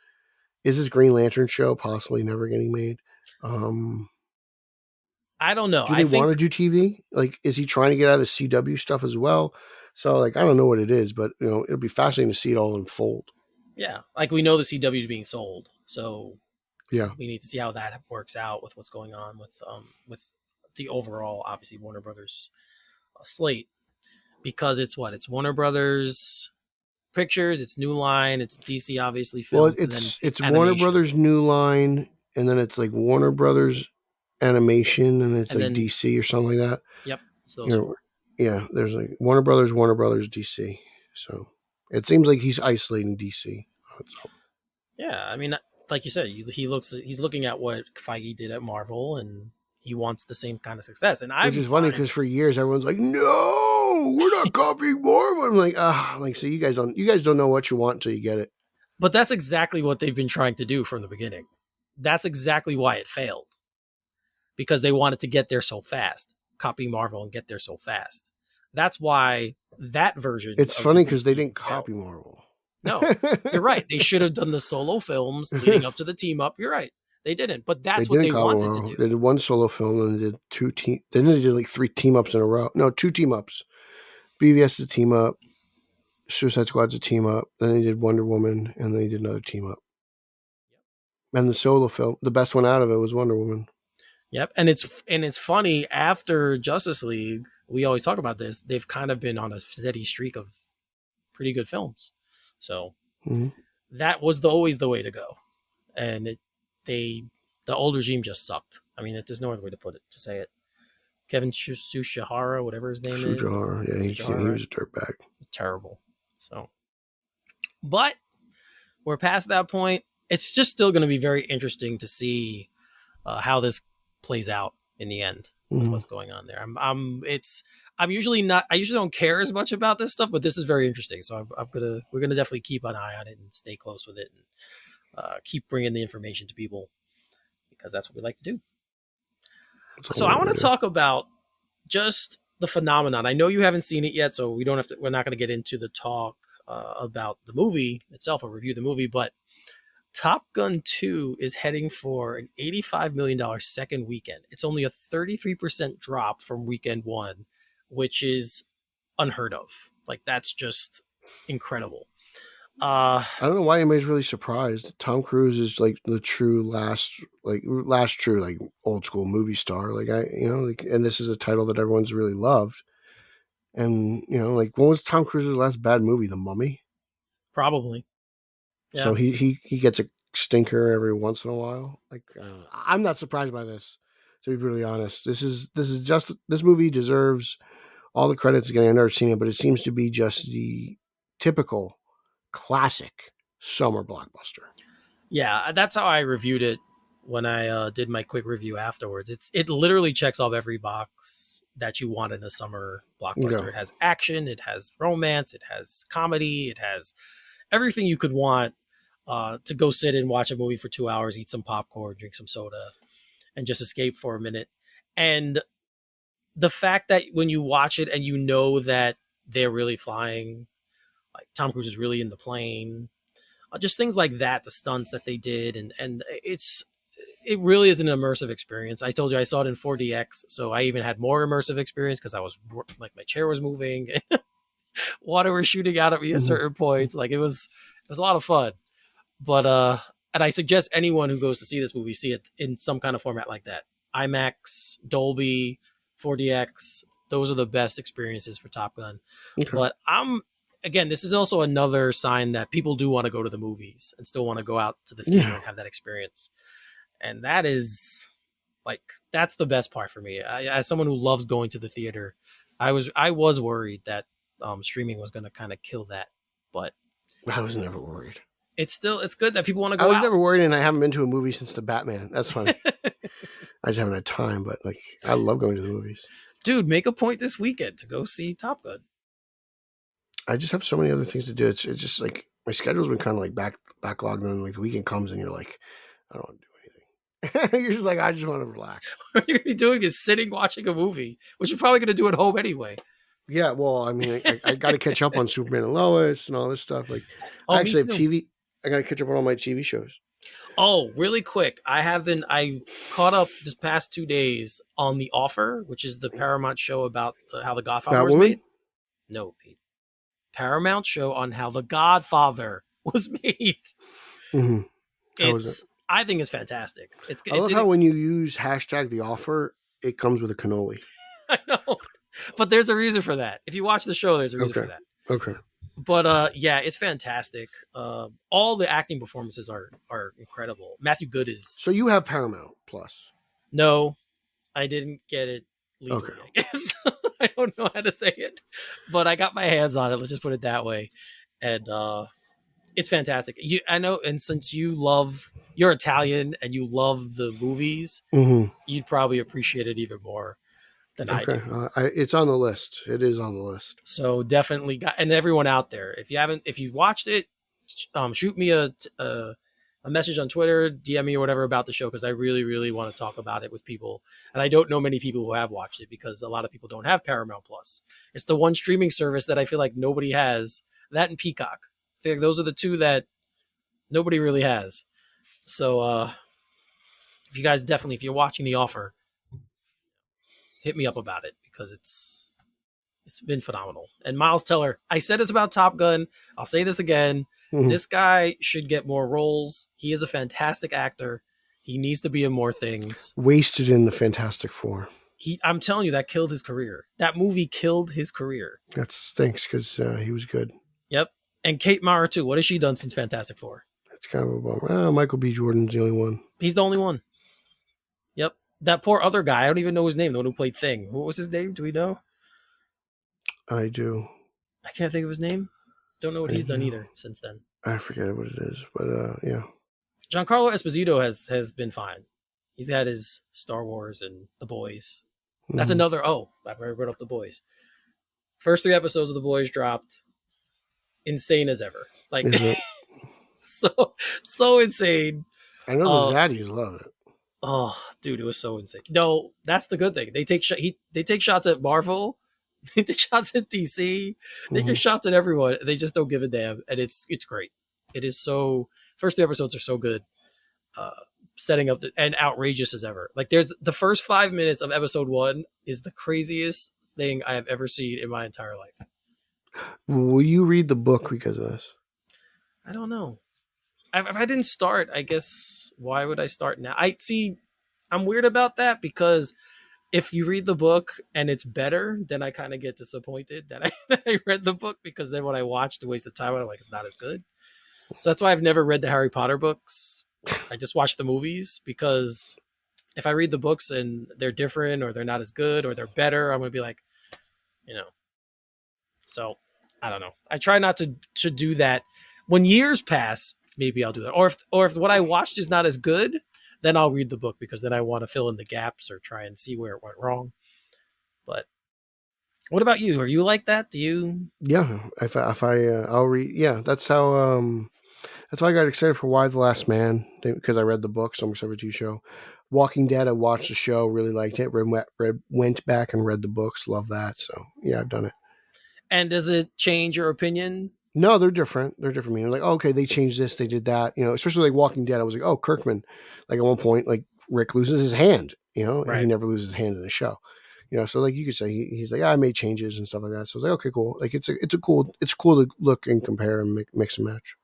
Is this Green Lantern show possibly never getting made? I don't know. Do they want to do TV? Like, is he trying to get out of the CW stuff as well? So, like, I don't know what it is, but it'll be fascinating to see it all unfold. Yeah, like we know the CW is being sold, so. Yeah, we need to see how that works out with what's going on with the overall, obviously, Warner Brothers slate, because it's Warner Brothers, Pictures, it's New Line, it's DC obviously Well, films. it's Warner Brothers New Line, and then it's like Warner Brothers Animation, and it's like DC or something like that. Yep, it's those four. Yeah, there's like Warner Brothers, DC. So it seems like he's isolating DC. Yeah, I mean, like you said, he's looking at what Feige did at Marvel, and he wants the same kind of success. And which is funny because for years everyone's like, "No, we're not copying Marvel." I'm like, so you guys don't know what you want until you get it. But that's exactly what they've been trying to do from the beginning. That's exactly why it failed, because they wanted to get there so fast, copy Marvel and get there so fast. That's why that version. It's funny because they didn't copy Marvel. No, you're right. They should have done the solo films leading up to the team up. You're right. They didn't, but that's what they wanted to do. They did one solo film and they did two team. Then they did like 3 team ups in a row. No, 2 team ups. BVS to team up, Suicide Squad to team up. Then they did Wonder Woman, and then they did another team up. Yep. And the solo film, the best one out of it was Wonder Woman. Yep, and it's funny, after Justice League, we always talk about this. They've kind of been on a steady streak of pretty good films. So that was always the way to go, and the old regime just sucked. I mean, there's no other way to say it. Kevin Tsuchihara, whatever his name is. Yeah, he was a dirtbag. Terrible. So, but we're past that point. It's just still going to be very interesting to see how this plays out in the end with what's going on there. I usually don't care as much about this stuff, but this is very interesting. So we're gonna definitely keep an eye on it and stay close with it, and keep bringing the information to people, because that's what we like to do. So I want to talk about just the phenomenon. I know you haven't seen it yet, so we're not going to get into the talk about the movie itself or review the movie, but Top Gun 2 is heading for an $85 million second weekend. It's only a 33% drop from weekend 1, which is unheard of. Like, that's just incredible. I don't know why anybody's really surprised. Tom Cruise is like the true last true like old school movie star. And this is a title that everyone's really loved. And when was Tom Cruise's last bad movie? The Mummy? Probably. Yeah. So he gets a stinker every once in a while. Like, I'm not surprised by this, to be brutally honest. This movie deserves all the credits. Again, I've never seen it, but it seems to be just the typical classic summer blockbuster. Yeah, that's how I reviewed it when I did my quick review afterwards. It literally checks off every box that you want in a summer blockbuster. Yeah. It has action, it has romance, it has comedy, it has everything you could want to go sit and watch a movie for 2 hours, eat some popcorn, drink some soda, and just escape for a minute. And the fact that when you watch it and you know that they're really flying, like Tom Cruise is really in the plane, just things like that, the stunts that they did, and it really is an immersive experience. I told you I saw it in 4DX, so I even had more immersive experience because I was like, my chair was moving, and water was shooting out at me at certain points. Like, it was a lot of fun. But and I suggest anyone who goes to see this movie see it in some kind of format like that. IMAX, Dolby, 4DX, those are the best experiences for Top Gun. Okay. But again, this is also another sign that people do want to go to the movies and still want to go out to the theater and have that experience. And that is that's the best part for me. As someone who loves going to the theater, I was worried that streaming was going to kind of kill that, but I was never worried. It's good that people want to go out. I was never worried, and I haven't been to a movie since the Batman. That's funny. I just haven't had time, but I love going to the movies. Dude, make a point this weekend to go see Top Gun. I just have so many other things to do. It's just like my schedule's been kind of like backlogged, and then like the weekend comes, and you're like, I don't want to do anything. You're just like, I just want to relax. What you're gonna be doing is sitting watching a movie, which you're probably gonna do at home anyway. Yeah, well, I mean, I got to catch up on Superman and Lois and all this stuff. Like, I actually have TV. I got to catch up on all my TV shows. Oh, really quick. I caught up this past 2 days on The Offer, which is the Paramount show about how The Godfather was made. No, Pete. Paramount show on how The Godfather was made. Mm-hmm. I think it's fantastic. I love how when you use hashtag The Offer, it comes with a cannoli. I know. But there's a reason for that. If you watch the show, there's a reason for that. Okay. But yeah, it's fantastic. All the acting performances are incredible. Matthew Good is So you have Paramount Plus. no, I didn't get it legally. Okay. I guess I don't know how to say it, but I got my hands on it. Let's just put it that way, and it's fantastic. I know, and since you're Italian and you love the movies, you'd probably appreciate it even more than I do. It's on the list. It is on the list. So definitely, and everyone out there, if you watched it, shoot me a message on Twitter, DM me or whatever about the show, because I really, really want to talk about it with people. And I don't know many people who have watched it because a lot of people don't have Paramount Plus. It's the one streaming service that I feel like nobody has. That and Peacock. I feel like those are the two that nobody really has. So if you guys if you're watching The Offer, hit me up about it because it's been phenomenal. And Miles Teller, I said this about Top Gun. I'll say this again. This guy should get more roles. He is a fantastic actor. He needs to be in more things. Wasted in the Fantastic Four. I'm telling you, that killed his career. That movie killed his career. That stinks because he was good. Yep. And Kate Mara too. What has she done since Fantastic Four? That's kind of a bummer. Michael B. Jordan's the only one. He's the only one. Yep. That poor other guy. I don't even know his name. The one who played Thing. What was his name? Do we know? I do. I can't think of his name. Don't know what he's done either since then. I forget what it is, but yeah. Giancarlo Esposito has been fine. He's had his Star Wars and The Boys. That's another. Oh, I've already brought up The Boys. First 3 episodes of The Boys dropped. Insane as ever. Like so insane. I know the Zaddies love it. Oh, dude, it was so insane. No, that's the good thing. They take shots at Marvel. They take shots at DC. They take shots at everyone. They just don't give a damn, and it's great. It is so. First 3 episodes are so good, setting up and outrageous as ever. Like there's the first 5 minutes of episode 1 is the craziest thing I have ever seen in my entire life. Will you read the book because of this? I don't know. If I didn't start, I guess why would I start now? I'm weird about that because if you read the book and it's better, then I kind of get disappointed that I read the book, because then when I watch the waste of time, I'm like, it's not as good. So that's why I've never read the Harry Potter books. I just watch the movies, because if I read the books and they're different or they're not as good or they're better, I'm going to be like, so I don't know. I try not to do that. When years pass, maybe I'll do that. Or if what I watched is not as good, then I'll read the book, because then I want to fill in the gaps or try and see where it went wrong. But what about you? Are you like that? Do you? Yeah. I'll read. Yeah. That's how I got excited for Y the Last Man, because I read the book, so I'm excited for the TV show. Walking Dead, I watched the show, really liked it. Went back and read the books, love that. So yeah, I've done it. And does it change your opinion? No, they're different. They're different. Meaning, like, oh, okay, they changed this, they did that. Especially like Walking Dead. I was like, oh, Kirkman. Like at one point, like Rick loses his hand. Right. And he never loses his hand in the show. So like you could say he's like, I made changes and stuff like that. So I was like, okay, cool. Like it's cool to look and compare and mix and match.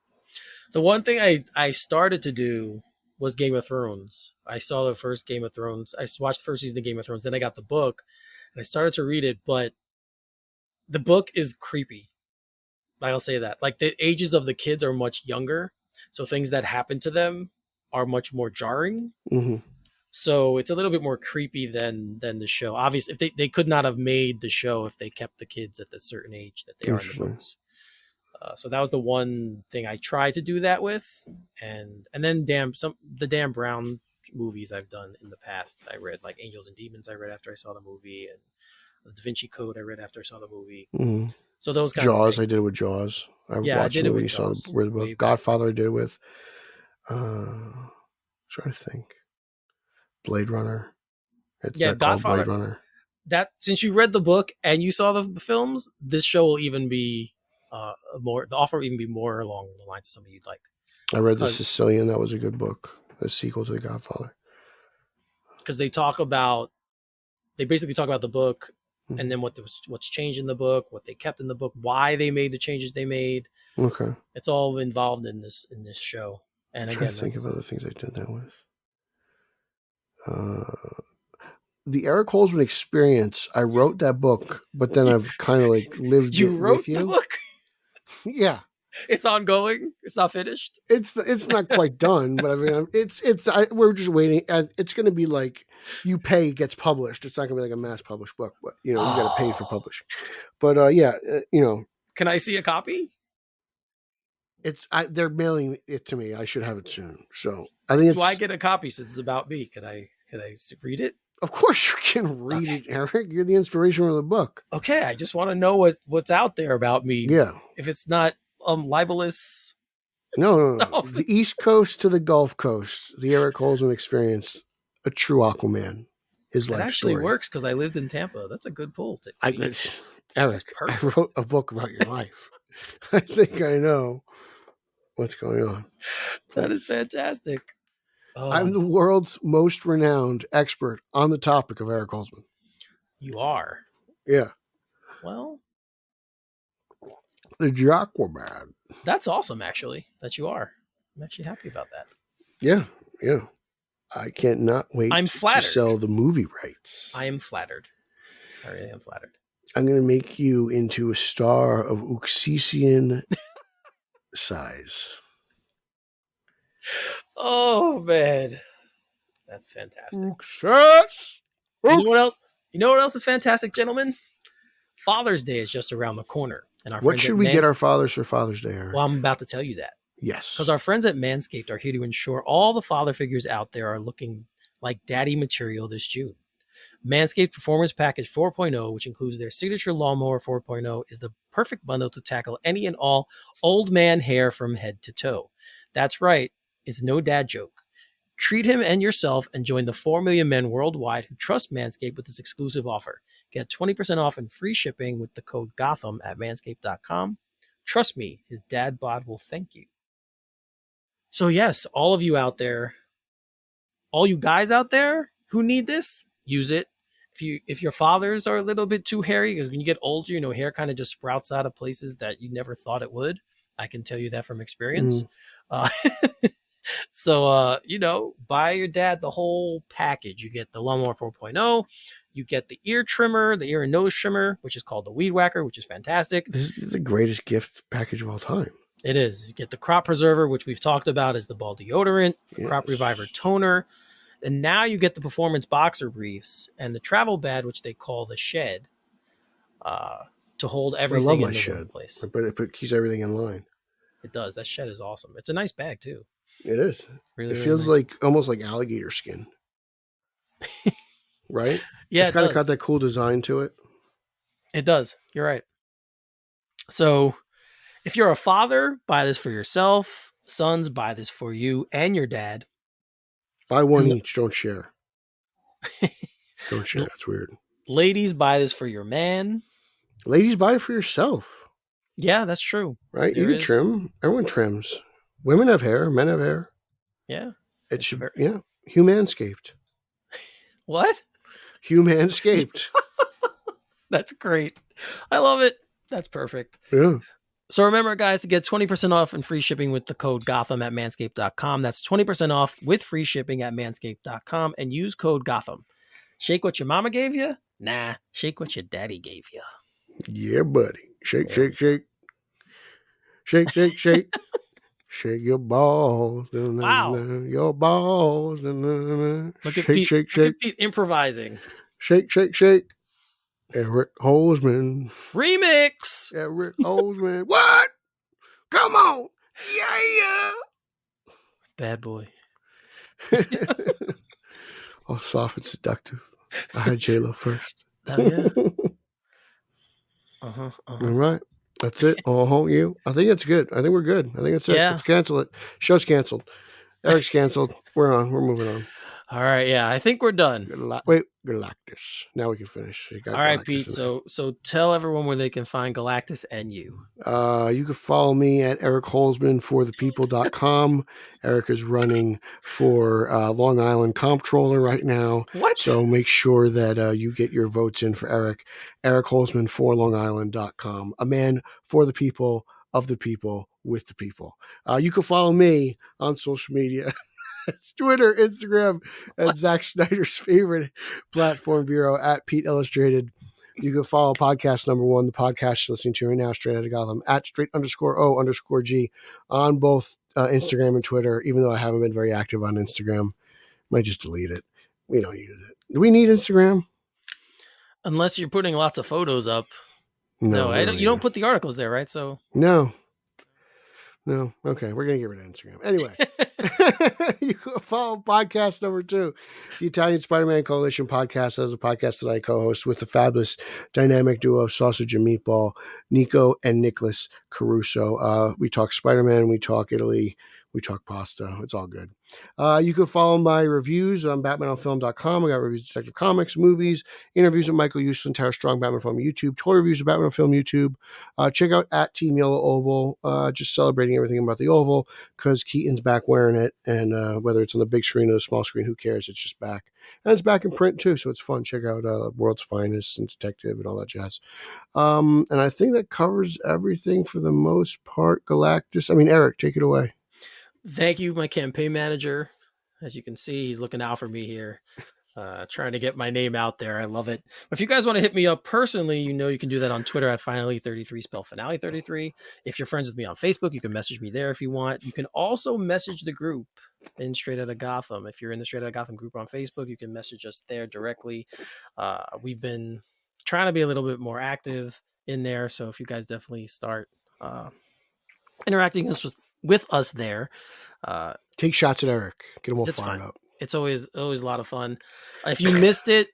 The one thing I started to do was Game of Thrones. I saw the first Game of Thrones. I watched the first season of Game of Thrones. Then I got the book and I started to read it, but the book is creepy. I'll say that. Like the ages of the kids are much younger, so things that happen to them are much more jarring. So it's a little bit more creepy than the show. Obviously, if they could not have made the show if they kept the kids at the certain age that they are in the books. So that was the one thing I tried to do that with, and then the Dan Brown movies I've done in the past. I read like Angels and Demons. I read after I saw the movie, and the Da Vinci Code I read after I saw the movie. So those kind Jaws, of things. I did it with Jaws. I Yeah, watched I did the it movie, with saw Jaws. the book. Godfather, I did it with. Trying to think. Blade Runner. Godfather. Blade Runner. That since you read the book and you saw the films, this show will even be the offer will even be more along the lines of something you'd like. I read The Sicilian. That was a good book. The sequel to The Godfather. Because they basically talk about the book, and then what's changed in the book, what they kept in the book, why they made the changes they made. Okay. It's all involved in this show. And I'm trying to think of other things I did that with. The Eric Holzman Experience. I wrote that book, but then I've kind of like lived you it wrote with you. The book? Yeah. It's ongoing. It's not finished. It's not quite done, but I mean, we're just waiting. It's going to be like you pay gets published. It's not going to be like a mass published book, but you got to pay for publishing. But Can I see a copy? They're mailing it to me. I should have it soon. So I think Do I get a copy since it's about me? Can I read it? Of course you can read it, Eric. You're the inspiration of the book. Okay, I just want to know what's out there about me. Yeah. If it's not libelous. No. The East Coast to the Gulf Coast, the Eric Holzman experience, a true Aquaman. His life actually story. Works because I lived in Tampa. That's a good pull. Eric, I wrote a book about your life. I think I know what's going on. That is fantastic. I'm the world's most renowned expert on the topic of Eric Holzman. You are? Yeah. Well, the Aquaman. That's awesome, actually, that you are. I'm actually happy about that. Yeah. I cannot wait to sell the movie rights. I am flattered. I really am flattered. I'm going to make you into a star of Uxisian size. Oh, man. That's fantastic. Success! You know what else is fantastic, gentlemen? Father's Day is just around the corner. And what should we get our fathers for Father's Day, Aaron? Well, I'm about to tell you that. Yes. Because our friends at Manscaped are here to ensure all the father figures out there are looking like daddy material this June. Manscaped Performance Package 4.0, which includes their signature lawnmower 4.0, is the perfect bundle to tackle any and all old man hair from head to toe. That's right. It's no dad joke. Treat him and yourself and join the 4 million men worldwide who trust Manscaped with this exclusive offer. Get 20% off and free shipping with the code Gotham at manscaped.com. Trust me, his dad bod will thank you. So yes, all of you out there, all you guys out there who need this, use it. If your fathers are a little bit too hairy, because when you get older, hair kind of just sprouts out of places that you never thought it would. I can tell you that from experience. So, buy your dad the whole package. You get the lawnmower 4.0. You get the ear trimmer, the ear and nose trimmer, which is called the Weed Whacker, which is fantastic. This is the greatest gift package of all time. It is. You get the crop preserver, which we've talked about as the ball deodorant, the crop reviver toner. And now you get the performance boxer briefs and the travel bag, which they call the shed, to hold everything in one place. But it keeps everything in line. It does. That shed is awesome. It's a nice bag too. It is. Really, it feels nice. Almost like alligator skin. Right? Yeah. It's kind of got that cool design to it. It does. You're right. So if you're a father, buy this for yourself. Sons, buy this for you and your dad. Buy one each. Don't share. Don't share. That's weird. Ladies, buy this for your man. Ladies, buy it for yourself. Yeah, that's true. Right? You can trim. Everyone trims. Women have hair. Men have hair. Yeah. It should. Yeah. Humanscaped. What? Humanscaped. That's great. I love it. That's perfect. Yeah. So remember, guys, to get 20% off and free shipping with the code Gotham at manscaped.com. That's 20% off with free shipping at manscaped.com and use code Gotham. Shake what your mama gave you? Nah, shake what your daddy gave you. Yeah, buddy. Shake, shake, shake. Shake, shake, shake. Shake your balls. Wow. Your balls. Look at shake, Pete, shake, shake. Look at Pete improvising. Shake, shake, shake. Eric Holzman. Remix. Eric Holzman. What? Come on. Yeah. Bad boy. Oh, soft and seductive. I had J-Lo first. Oh, yeah. All right. That's it. You. I think it's good. I think we're good. I think that's it. Let's cancel it. Show's canceled. Eric's canceled. We're on. We're moving on. All right. Yeah, I think we're done. Wait, Galactus. Now we can finish. All right, Pete. So tell everyone where they can find Galactus and you. You can follow me at Eric Holzman for thepeople.com. Eric is running for Long Island Comptroller right now. What? So make sure that you get your votes in for Eric. Eric Holzman for longisland.com. A man for the people, of the people, with the people. You can follow me on social media. It's Twitter, Instagram, and Zack Snyder's favorite platform bureau at Pete Illustrated. You can follow podcast number 1, the podcast you're listening to right now, Straight Outta Gotham, at straight_O_G on both Instagram and Twitter, even though I haven't been very active on Instagram. Might just delete it. We don't use it. Do we need Instagram? Unless you're putting lots of photos up. No, you don't put the articles there, right? So No. Okay, we're gonna get rid of Instagram anyway. You can follow podcast number 2, the Italian Spider-Man Coalition podcast. That is a podcast that I co-host with the fabulous dynamic duo Sausage and Meatball, Nico and Nicholas Caruso. We talk Spider-Man, we talk Italy, we talk pasta. It's all good. You can follow my reviews on BatmanOnFilm.com. I got reviews of Detective Comics, movies, interviews with Michael Uslan, Tara Strong, Batman Film YouTube, toy reviews of Batman on Film YouTube. Check out at Team Yellow Oval, just celebrating everything about the Oval because Keaton's back wearing it. And whether it's on the big screen or the small screen, who cares? It's just back. And it's back in print too, so it's fun. Check out World's Finest and Detective and all that jazz. And I think that covers everything for the most part. Eric, take it away. Thank you, my campaign manager. As you can see, he's looking out for me here, trying to get my name out there. I love it. But if you guys want to hit me up personally, you can do that on Twitter at Finally33, spell Finale33. If you're friends with me on Facebook, you can message me there if you want. You can also message the group in Straight Outta Gotham. If you're in the Straight Outta Gotham group on Facebook, you can message us there directly. We've been trying to be a little bit more active in there, so if you guys definitely start interacting with us there. Take shots at Eric. Get him all fired fine. up. It's always a lot of fun. If you missed it,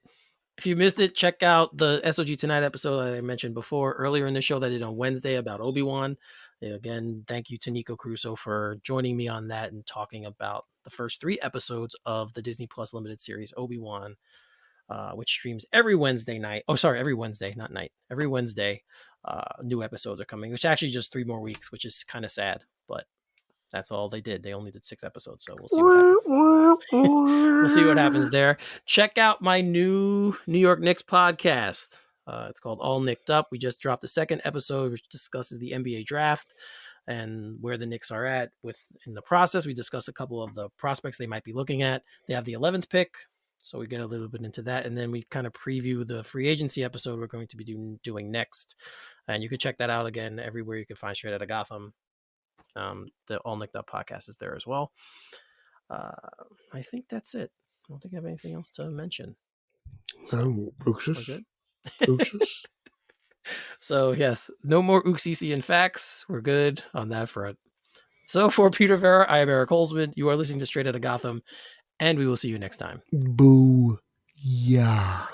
check out the SOG Tonight episode that I mentioned before earlier in the show that I did on Wednesday about Obi-Wan. Again, thank you to Nico Caruso for joining me on that and talking about the first 3 episodes of the Disney Plus limited series Obi-Wan, which streams every Wednesday night. Oh, sorry, every Wednesday, not night. Every Wednesday, new episodes are coming, which actually just 3 more weeks, which is kind of sad, but that's all they did. They only did 6 episodes, so we'll see what happens. We'll see what happens there. Check out my new New York Knicks podcast. It's called All Nicked Up. We just dropped the 2nd episode, which discusses the NBA draft and where the Knicks are at in the process. We discuss a couple of the prospects they might be looking at. They have the 11th pick, so we get a little bit into that, and then we kind of preview the free agency episode we're going to be doing next. And you can check that out again everywhere you can find Straight Outta Gotham. The All Nicked Up podcast is there as well. I think that's it. I don't think I have anything else to mention. So, So yes, no more Uxisian facts. We're good on that front. So for Peter Vera, I am Eric Holzman. You are listening to Straight Outta Gotham, and we will see you next time. Boo. Yeah.